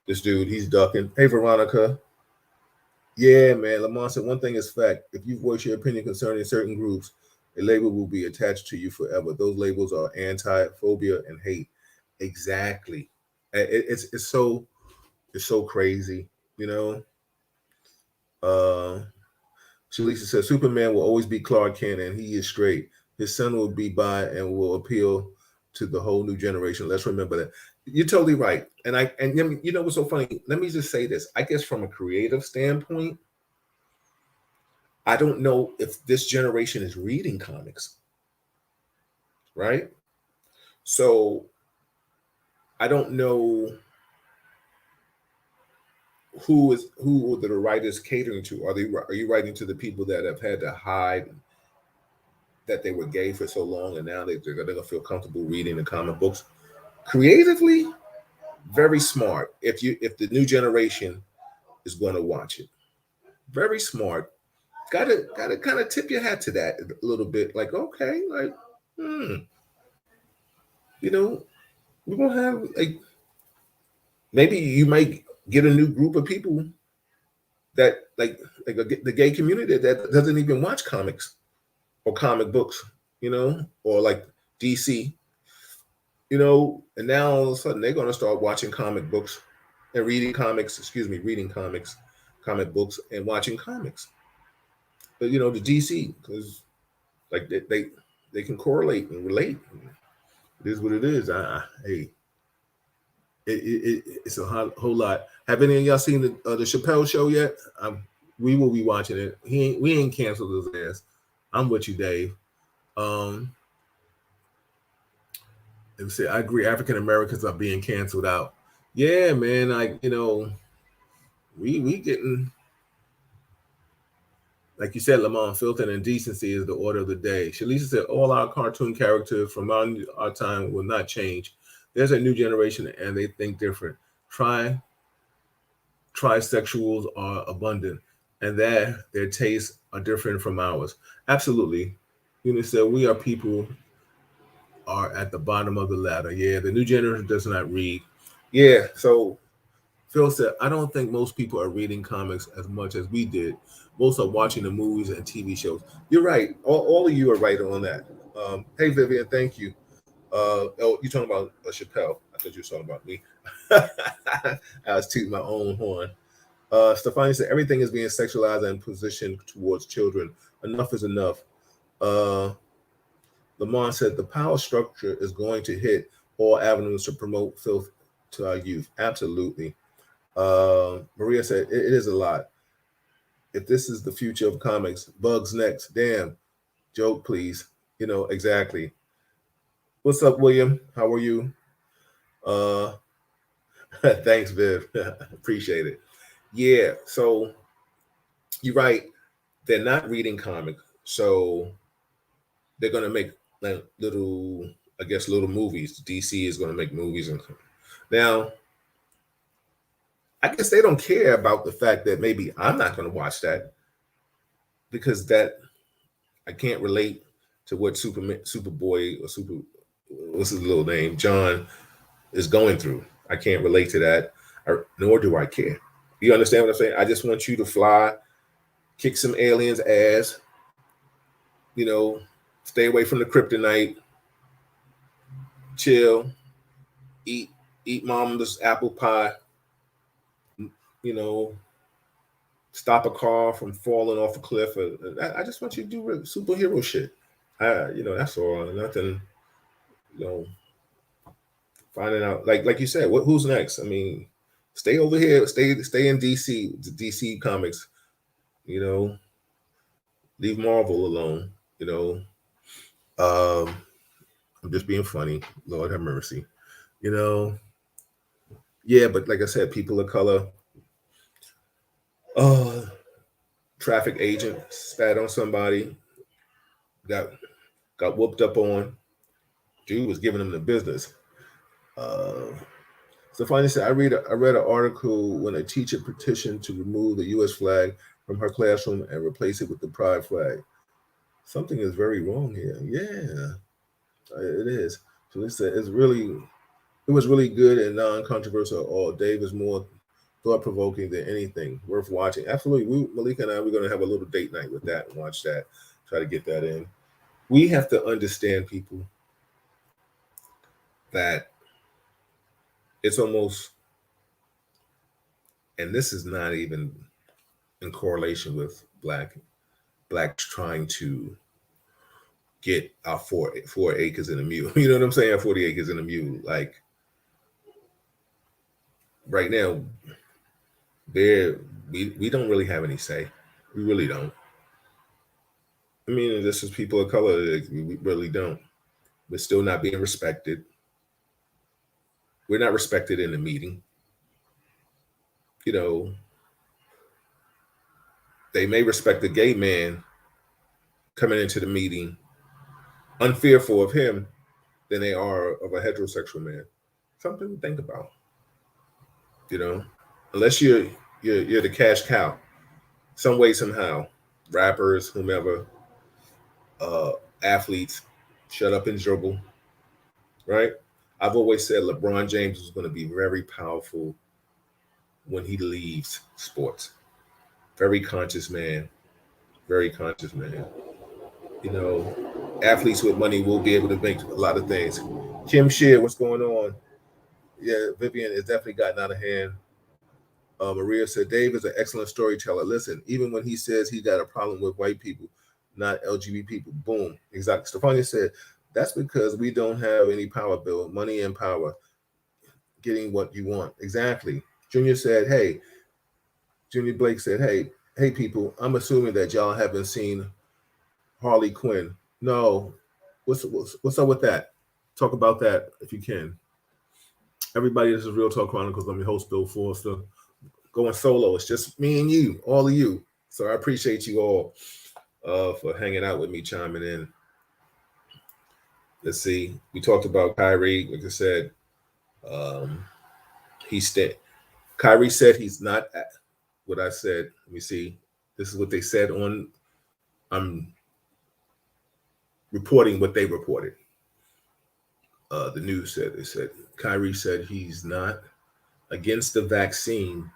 this dude, he's ducking. Hey Veronica. Yeah, man. Lamont said one thing is fact. If you voice your opinion concerning certain groups, a label will be attached to you forever. Those labels are anti-phobia and hate. Exactly. It's so crazy. You know. Uh Shalisa says Superman will always be Clark Kent and he is straight. His son will be bi and will appeal to the whole new generation. Let's remember that. You're totally right. And you know what's so funny? Let me just say this. I guess from a creative standpoint, I don't know if this generation is reading comics, right? So I don't know who the writers catering to. Are you writing to the people that have had to hide that they were gay for so long and now they're gonna feel comfortable reading the comic books? Creatively, very smart. If the new generation is going to watch it, very smart. Gotta kind of tip your hat to that a little bit. Like okay, like you know, we're gonna have like maybe you might get a new group of people that the gay community that doesn't even watch comics or comic books, or like DC, and now all of a sudden they're gonna start watching comic books and reading comics. Excuse me, reading comics, comic books, and watching comics. But the DC because like they can correlate and relate. It is what it is. Hey, it's a whole lot. Have any of y'all seen the Chappelle show yet? We will be watching it. We ain't canceled his ass. I'm with you, Dave. And say I agree. African Americans are being canceled out. Yeah, man. Like we getting like you said, Lamont, filth and indecency is the order of the day. Shalisa said all our cartoon characters from our time will not change. There's a new generation and they think different. Trisexuals are abundant and that their tastes are different from ours. Absolutely. Said we are people are at the bottom of the ladder. Yeah, the new generation does not read. Yeah, so Phil said, I don't think most people are reading comics as much as we did. Most are watching the movies and TV shows. You're right. All of you are right on that. Hey, Vivian, thank you. You're talking about Chappelle. I thought you were talking about me. I was tooting my own horn. Stefani said, everything is being sexualized and positioned towards children. Enough is enough. Lamont said, the power structure is going to hit all avenues to promote filth to our youth. Absolutely. Maria said, it is a lot. If this is the future of comics, Bugs next. Damn. Joke, please. Exactly. What's up, William? How are you? Thanks, Viv. Appreciate it. Yeah, so you're right. They're not reading comics, so they're gonna make like little movies. DC is gonna make movies, and now I guess they don't care about the fact that maybe I'm not gonna watch that because that I can't relate to what Superboy or what's his little name, John, is going through. I can't relate to that, nor do I care. You understand what I'm saying? I just want you to fly, kick some aliens' ass, stay away from the kryptonite, chill, eat mama's apple pie, you know, stop a car from falling off a cliff. I just want you to do superhero shit. That's all. Nothing, you know, finding out like you said, who's next? I mean, stay over here, stay in DC, the DC comics, leave Marvel alone, I'm just being funny. Lord have mercy. Yeah, but like I said, people of color, uh, traffic agent spat on somebody, got whooped up on. Dude was giving him the business. Stefani said, I read an article when a teacher petitioned to remove the U.S. flag from her classroom and replace it with the pride flag. Something is very wrong here. Yeah, it is. So it was really good and non-controversial. All Dave is more thought-provoking than anything worth watching. Absolutely, Malika and I, we're going to have a little date night with that and watch that. Try to get that in. We have to understand, people, that it's almost, and this is not even in correlation with blacks trying to get our four acres in a mule. You know what I'm saying? 40 acres in a mule. Like right now, there we don't really have any say. We really don't. I mean, this is people of color. We really don't. We're still not being respected. We're not respected in the meeting. You know, they may respect the gay man coming into the meeting, unfearful of him, than they are of a heterosexual man. Something to think about. You know, unless you're the cash cow, some way somehow, rappers, whomever, athletes, shut up and dribble, right? I've always said LeBron James is going to be very powerful when he leaves sports. Very conscious man, very conscious man. You know, athletes with money will be able to make a lot of things. Kim Shear, what's going on? Yeah, Vivian has definitely gotten out of hand. Maria said, Dave is an excellent storyteller. Listen, even when he says he got a problem with white people, not LGBT people, boom. Exactly. Stefania said, that's because we don't have any power, Bill. Money and power. Getting what you want. Exactly. Junior said, hey, Junior Blake said, hey, people, I'm assuming that y'all haven't seen Harley Quinn. No. What's up with that? Talk about that if you can. Everybody, this is Real Talk Chronicles. I'm your host, Bill Forster. Going solo. It's just me and you, all of you. So I appreciate you all for hanging out with me, chiming in. Let's see. We talked about Kyrie. Like I said, Kyrie said he's not what I said. Let me see. This is what they said on. I'm reporting what they reported. The news said Kyrie said he's not against the vaccine,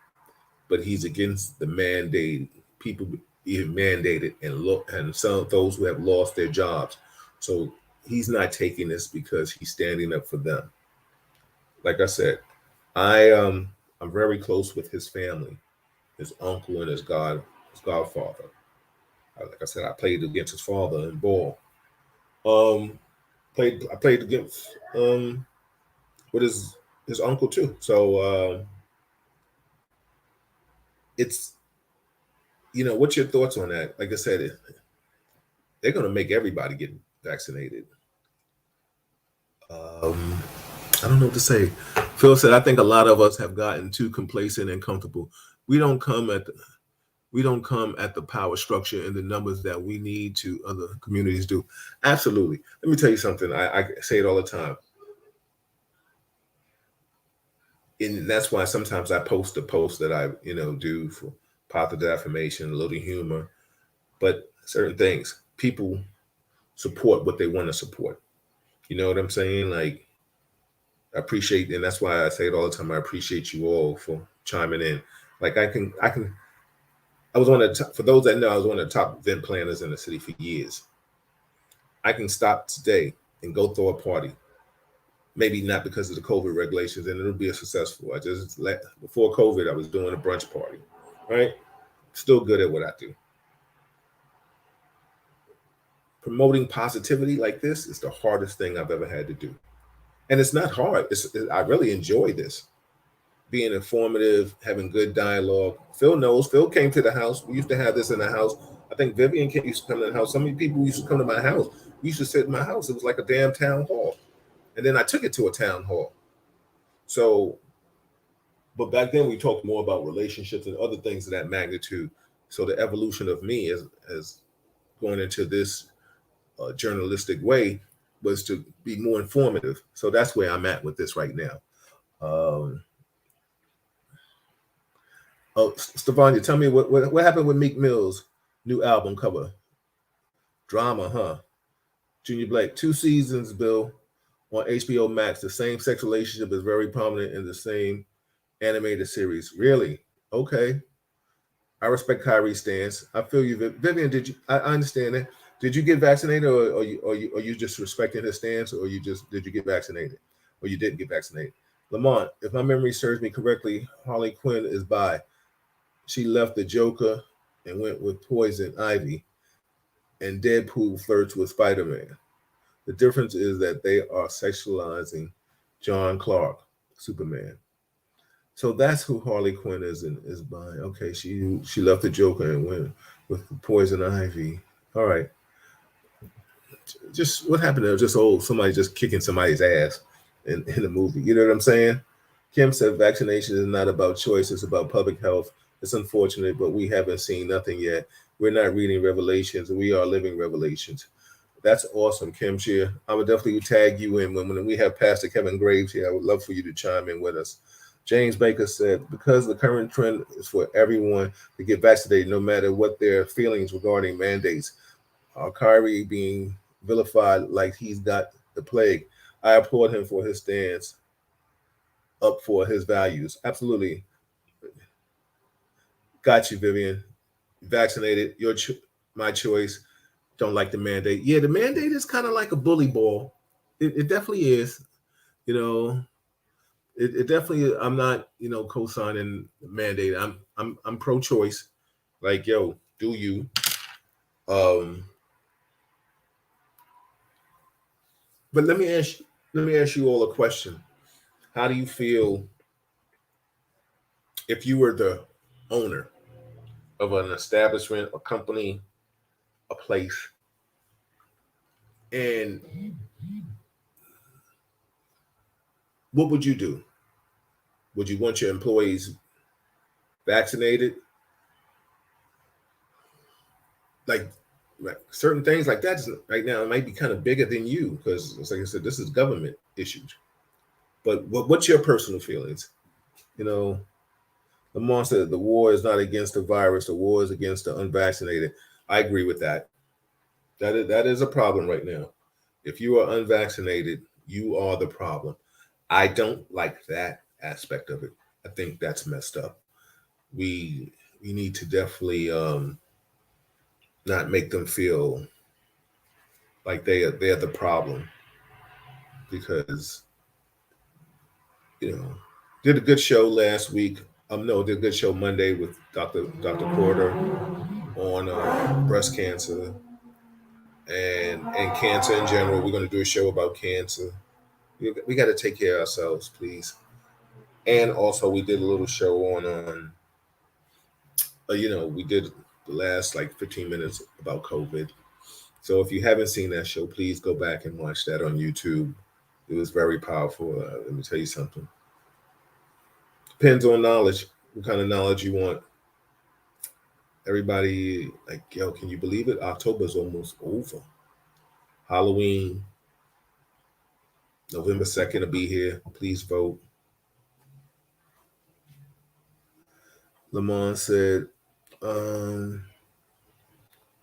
but he's against the mandate. People being mandated and some of those who have lost their jobs. So he's not taking this because he's standing up for them. Like I said, I'm very close with his family, his uncle and his godfather. Like I said, I played against his father in ball. I played against with his uncle too. So it's, what's your thoughts on that? Like I said, they're going to make everybody get vaccinated. I don't know what to say. Phil said, I think a lot of us have gotten too complacent and comfortable. We don't come at the power structure and the numbers that we need to other communities do. Absolutely. Let me tell you something. I say it all the time. And that's why sometimes I post a post that I, do for positive affirmation, a little humor, but certain things, people support what they want to support. You know what I'm saying? Like, I appreciate, and that's why I say it all the time. I appreciate you all for chiming in. Like I was for those that know, I was one of the top event planners in the city for years. I can stop today and go throw a party. Maybe not because of the COVID regulations, and it'll be a successful. Before COVID, I was doing a brunch party, right? Still good at what I do. Promoting positivity like this is the hardest thing I've ever had to do. And it's not hard. I really enjoy this. Being informative, having good dialogue. Phil knows. Phil came to the house. We used to have this in the house. I think Vivian used to come to the house. So many people used to come to my house. We used to sit in my house. It was like a damn town hall. And then I took it to a town hall. So, but back then we talked more about relationships and other things of that magnitude. So the evolution of me as going into this journalistic way was to be more informative. So that's where I'm at with this right now. Oh, Stefania, tell me what happened with Meek Mill's new album cover? Drama, huh? Junior Blake, 2 seasons, Bill, on HBO Max. The same sex relationship is very prominent in the same animated series. Really? Okay. I respect Kyrie's stance. I feel you, Vivian. Did you? I understand that. Did you get vaccinated, or you just respecting his stance, or you just did you get vaccinated, or you didn't get vaccinated? Lamont, if my memory serves me correctly, Harley Quinn is bi. She left the Joker and went with Poison Ivy, and Deadpool flirts with Spider-Man. The difference is that they are sexualizing John Clark, Superman. So that's who Harley Quinn is by. Okay, she left the Joker and went with Poison Ivy. All right. Just what happened there? Just somebody just kicking somebody's ass in the movie. You know what I'm saying? Kim said vaccination is not about choice, it's about public health. It's unfortunate, but we haven't seen nothing yet. We're not reading revelations, we are living revelations. That's awesome, Kim Shear. I would definitely tag you in when we have Pastor Kevin Graves here. I would love for you to chime in with us. James Baker said, because the current trend is for everyone to get vaccinated, no matter what their feelings regarding mandates. Kyrie being vilified like he's got the plague. I applaud him for his stance up for his values. Absolutely. Got you, Vivian. Vaccinated, my choice. Don't like the mandate. Yeah, the mandate is kind of like a bully ball. It definitely is. You know, it definitely. I'm not, co-signing the mandate. I'm pro-choice. Like, yo, do you? Um, but let me ask you all a question. How do you feel if you were the owner of an establishment, a company, a place, and what would you do? Would you want your employees vaccinated? Like, certain things like that right now it might be kind of bigger than you because, like I said, this is government issues. But what's your personal feelings? You know, Lamont said the war is not against the virus; the war is against the unvaccinated. I agree with that. That is a problem right now. If you are unvaccinated, you are the problem. I don't like that aspect of it. I think that's messed up. We we need to definitely not make them feel like they're the problem because did a good show last week. No, did a good show Monday with Dr. Porter on breast cancer and cancer in general. We're going to do a show about cancer. We got to take care of ourselves, please. And also, we did a little show on we did the last like 15 minutes about COVID. So if you haven't seen that show, please go back and watch that on YouTube. It was very powerful. Let me tell you something. Depends on knowledge, what kind of knowledge you want. Everybody, like, yo, can you believe it? October's almost over. Halloween, November 2nd will be here. Please vote. Lamont said, um,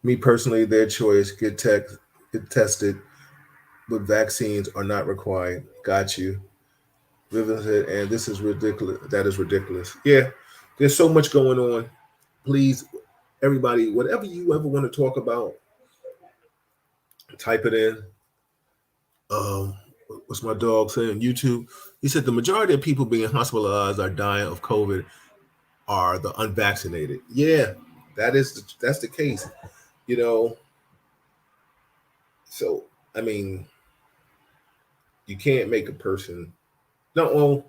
me personally, their choice, get tested, but vaccines are not required. Got you. Vivian said, and this is ridiculous. That is ridiculous. Yeah, there's so much going on. Please, everybody, whatever you ever want to talk about, type it in. Um, what's my dog saying? YouTube. He said the majority of people being hospitalized are dying of COVID are the unvaccinated. Yeah, that's the case. You know, so I mean, you can't make a person. No, well,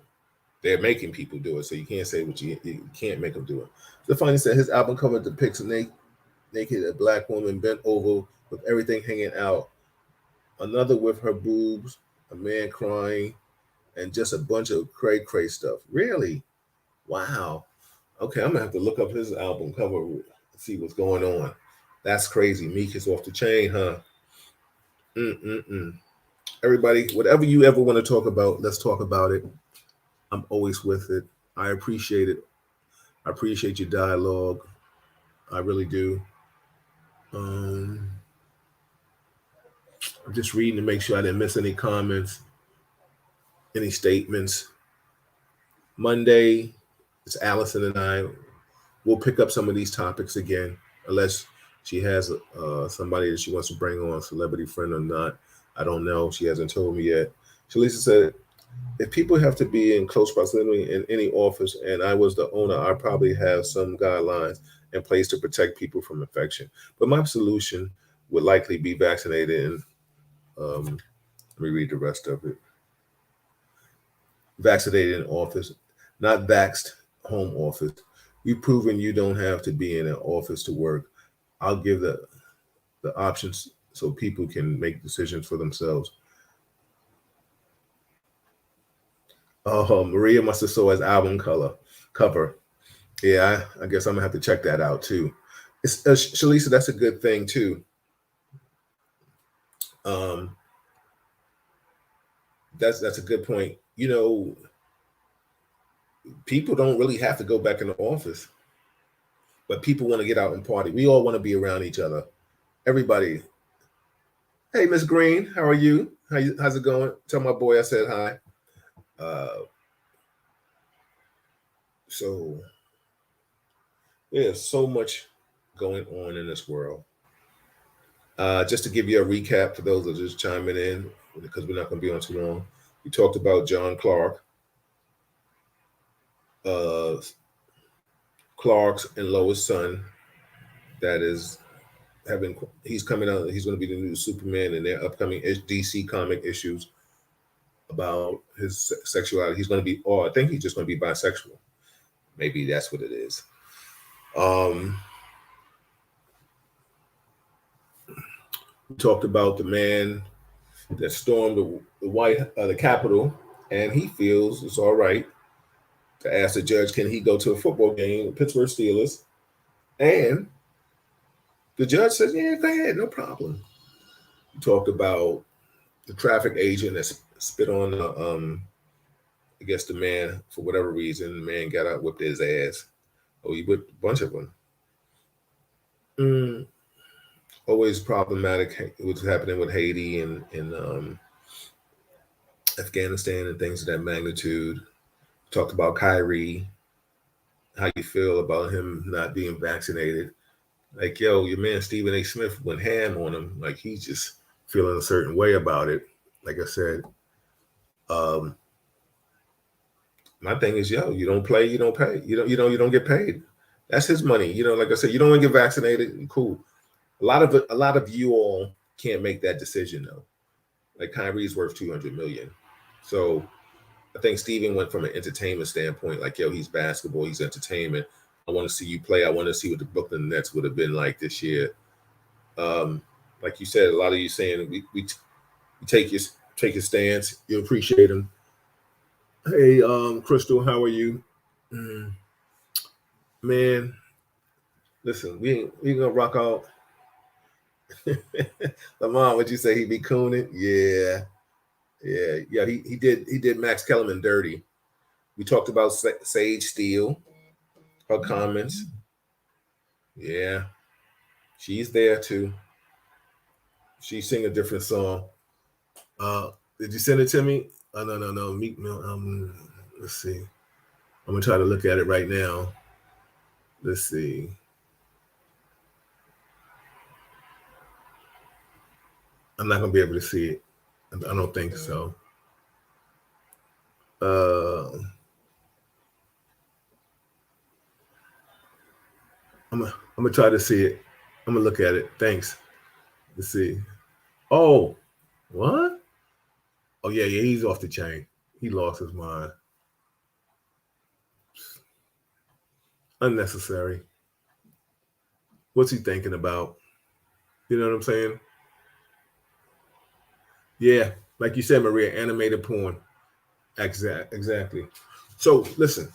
they're making people do it, so you can't say what you can't make them do it. The funny said his album cover depicts naked a black woman bent over with everything hanging out. Another with her boobs, a man crying, and just a bunch of cray stuff. Really? Wow. Okay, I'm gonna have to look up his album cover and see what's going on. That's crazy. Meek is off the chain, huh? Mm-mm-mm. Everybody, whatever you ever want to talk about, let's talk about it. I'm always with it. I appreciate it. I appreciate your dialogue. I really do. Um, I'm just reading to make sure I didn't miss any comments, any statements. Monday, it's Allison and I. We'll pick up some of these topics again, unless she has somebody that she wants to bring on, celebrity friend or not. I don't know. She hasn't told me yet. Shalisa said, if people have to be in close proximity in any office and I was the owner, I probably have some guidelines in place to protect people from infection. But my solution would likely be vaccinated. And let me read the rest of it. Vaccinated in office, not vaxxed home office. You've proven you don't have to be in an office to work. I'll give the options so people can make decisions for themselves. Oh, Maria must have saw his album cover. Yeah, I guess I'm gonna have to check that out too. It's Shalisa, that's a good thing too. Um, that's a good point. You know, people don't really have to go back in the office, but people want to get out and party. We all want to be around each other. Everybody. Hey, Miss Green, how are you? How's it going? Tell my boy I said hi. So there's so much going on in this world. Just to give you a recap for those that are just chiming in, because we're not going to be on too long. We talked about John Clark, uh, Clark's and Lois' son. That is having he's coming out. He's going to be the new Superman in their upcoming DC comic issues about his sexuality. He's going to be, or I think he's just going to be bisexual. Maybe that's what it is. We talked about the man that stormed the Capitol, and he feels it's all right to ask the judge, can he go to a football game with Pittsburgh Steelers? And the judge says, yeah, go ahead, no problem. We talked about the traffic agent that spit on I guess the man for whatever reason. The man got out, whipped his ass. Oh, he whipped a bunch of them. Always problematic. What's happening with Haiti and Afghanistan and things of that magnitude. Talked about Kyrie, how you feel about him not being vaccinated. Like, yo, your man Stephen A. Smith went ham on him. Like, he's just feeling a certain way about it. Like I said, um, my thing is, yo, you don't play, you don't pay. You don't get paid. That's his money. Like I said, you don't want to get vaccinated. Cool. A lot of you all can't make that decision though. Like Kyrie's worth $200 million. So I think Steven went from an entertainment standpoint, like, yo, he's basketball, he's entertainment. I want to see you play. I want to see what the Brooklyn Nets would have been like this year. Like you said, a lot of you saying we take your stance. You appreciate him. Hey, Crystal, how are you? Man, listen, we gonna rock out. Lamont, would you say he be cooning? Yeah, yeah. He did Max Kellerman dirty. We talked about Sage Steele, her comments. Yeah, she's there too. She sing a different song. Did you send it to me? Oh no. Let's see. I'm gonna try to look at it right now. Let's see. I'm not gonna be able to see it. I don't think so. I'm gonna try to see it. I'm gonna look at it. Thanks. Let's see. Oh, what? Oh yeah. He's off the chain. He lost his mind. Unnecessary. What's he thinking about? You know what I'm saying? Yeah, like you said, Maria, animated porn. Exactly. So listen,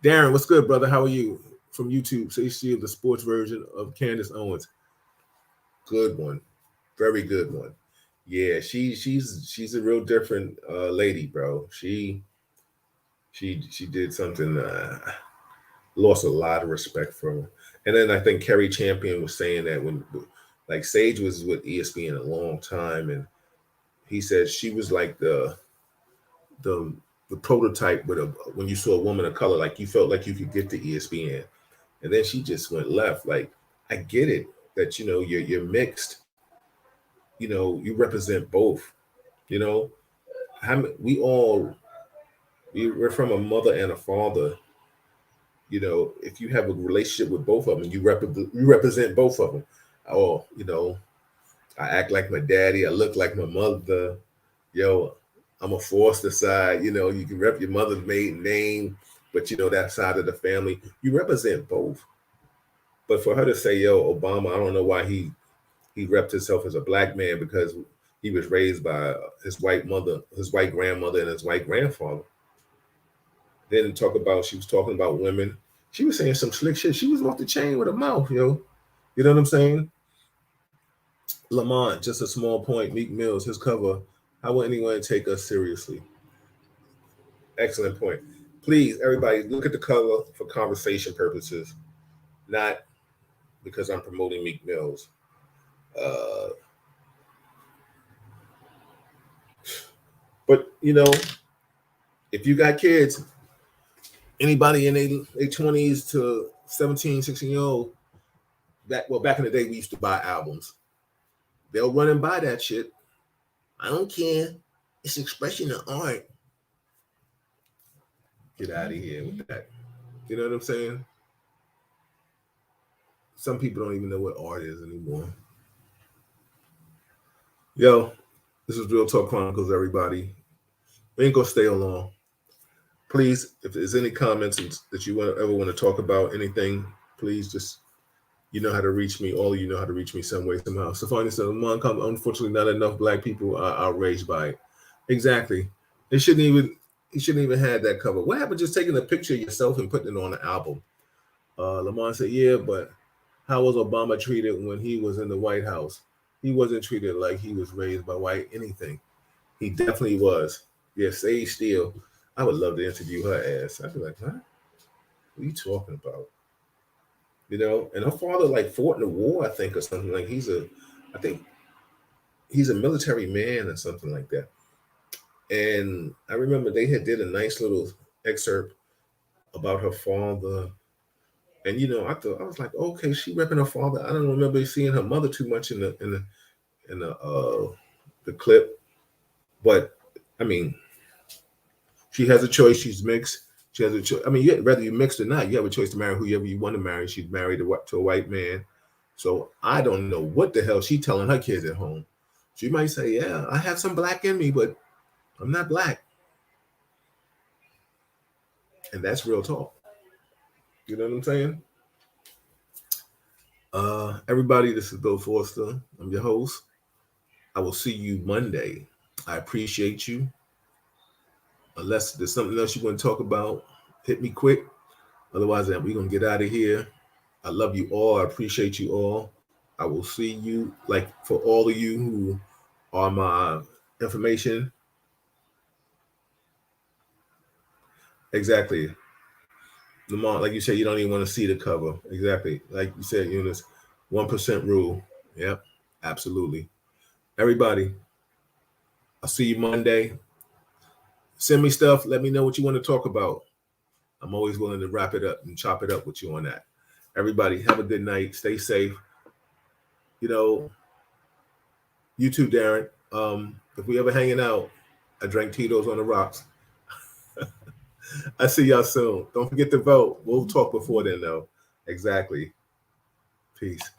Darren, what's good, brother? How are you? From YouTube, so you see the sports version of Candace Owens. Good one, very good one. Yeah, she's a real different lady, bro. She did something. Lost a lot of respect from her. And then I think Kerry Champion was saying that when, like, Sage was with ESPN a long time, and he said she was like the the prototype with a when you saw a woman of color, like you felt like you could get to ESPN, and then she just went left. Like, I get it that you're mixed, you represent both, you know. We all we're from a mother and a father. If you have a relationship with both of them, you represent both of them. Oh, I act like my daddy, I look like my mother. Yo, I'm a Foster side. You can rep your mother's maiden name, but that side of the family, you represent both. But for her to say, yo, Obama, I don't know why he repped himself as a black man, because he was raised by his white mother, his white grandmother, and his white grandfather. Then she was talking about women. She was saying some slick shit. She was off the chain with her mouth, yo. You know what I'm saying? Lamont, just a small point. Meek Mills, his cover. How will anyone take us seriously? Excellent point. Please, everybody, look at the cover for conversation purposes, not because I'm promoting Meek Mills. But if you got kids, anybody in their 20s to 17, 16-year-old, back in the day, we used to buy albums. They'll run and buy that shit. I don't care. It's expression of art. Get out of here with that. You know what I'm saying? Some people don't even know what art is anymore. Yo, this is Real Talk Chronicles, everybody. We ain't gonna stay on long. Please, if there's any comments that you ever want to talk about anything, please just, you know how to reach me. All of you know how to reach me some way, somehow. Safani said, unfortunately, not enough black people are outraged by it. Exactly. He shouldn't even have that cover. What happened just taking a picture of yourself and putting it on an album? Lamont said, yeah, but how was Obama treated when he was in the White House? He wasn't treated like he was raised by white anything. He definitely was. Yeah, Sage Steele. I would love to interview her ass. I'd be like, huh? What are you talking about? And her father like fought in the war, I think, or something. Like I think he's a military man or something like that. And I remember they had did a nice little excerpt about her father. And I was like, okay, she repping her father. I don't remember seeing her mother too much in the clip. But I mean, she has a choice. She's mixed. She has a choice. I mean, whether you're mixed or not, you have a choice to marry whoever you want to marry. She's married to a white man. So I don't know what the hell she's telling her kids at home. She might say, yeah, I have some black in me, but I'm not black. And that's real talk. You know what I'm saying? Everybody, this is Bill Forster. I'm your host. I will see you Monday. I appreciate you. Unless there's something else you want to talk about, hit me quick. Otherwise, we're going to get out of here. I love you all. I appreciate you all. I will see you, like, for all of you who are my information. Exactly. Lamont, like you said, you don't even want to see the cover. Exactly. Like you said, Eunice, 1% rule. Yep, absolutely. Everybody, I'll see you Monday. Send me stuff. Let me know what you want to talk about. I'm always willing to wrap it up and chop it up with you on that. Everybody, have a good night. Stay safe. You too, Darren. If we ever hanging out, I drank Tito's on the rocks. I see y'all soon. Don't forget to vote. We'll talk before then, though. Exactly. Peace.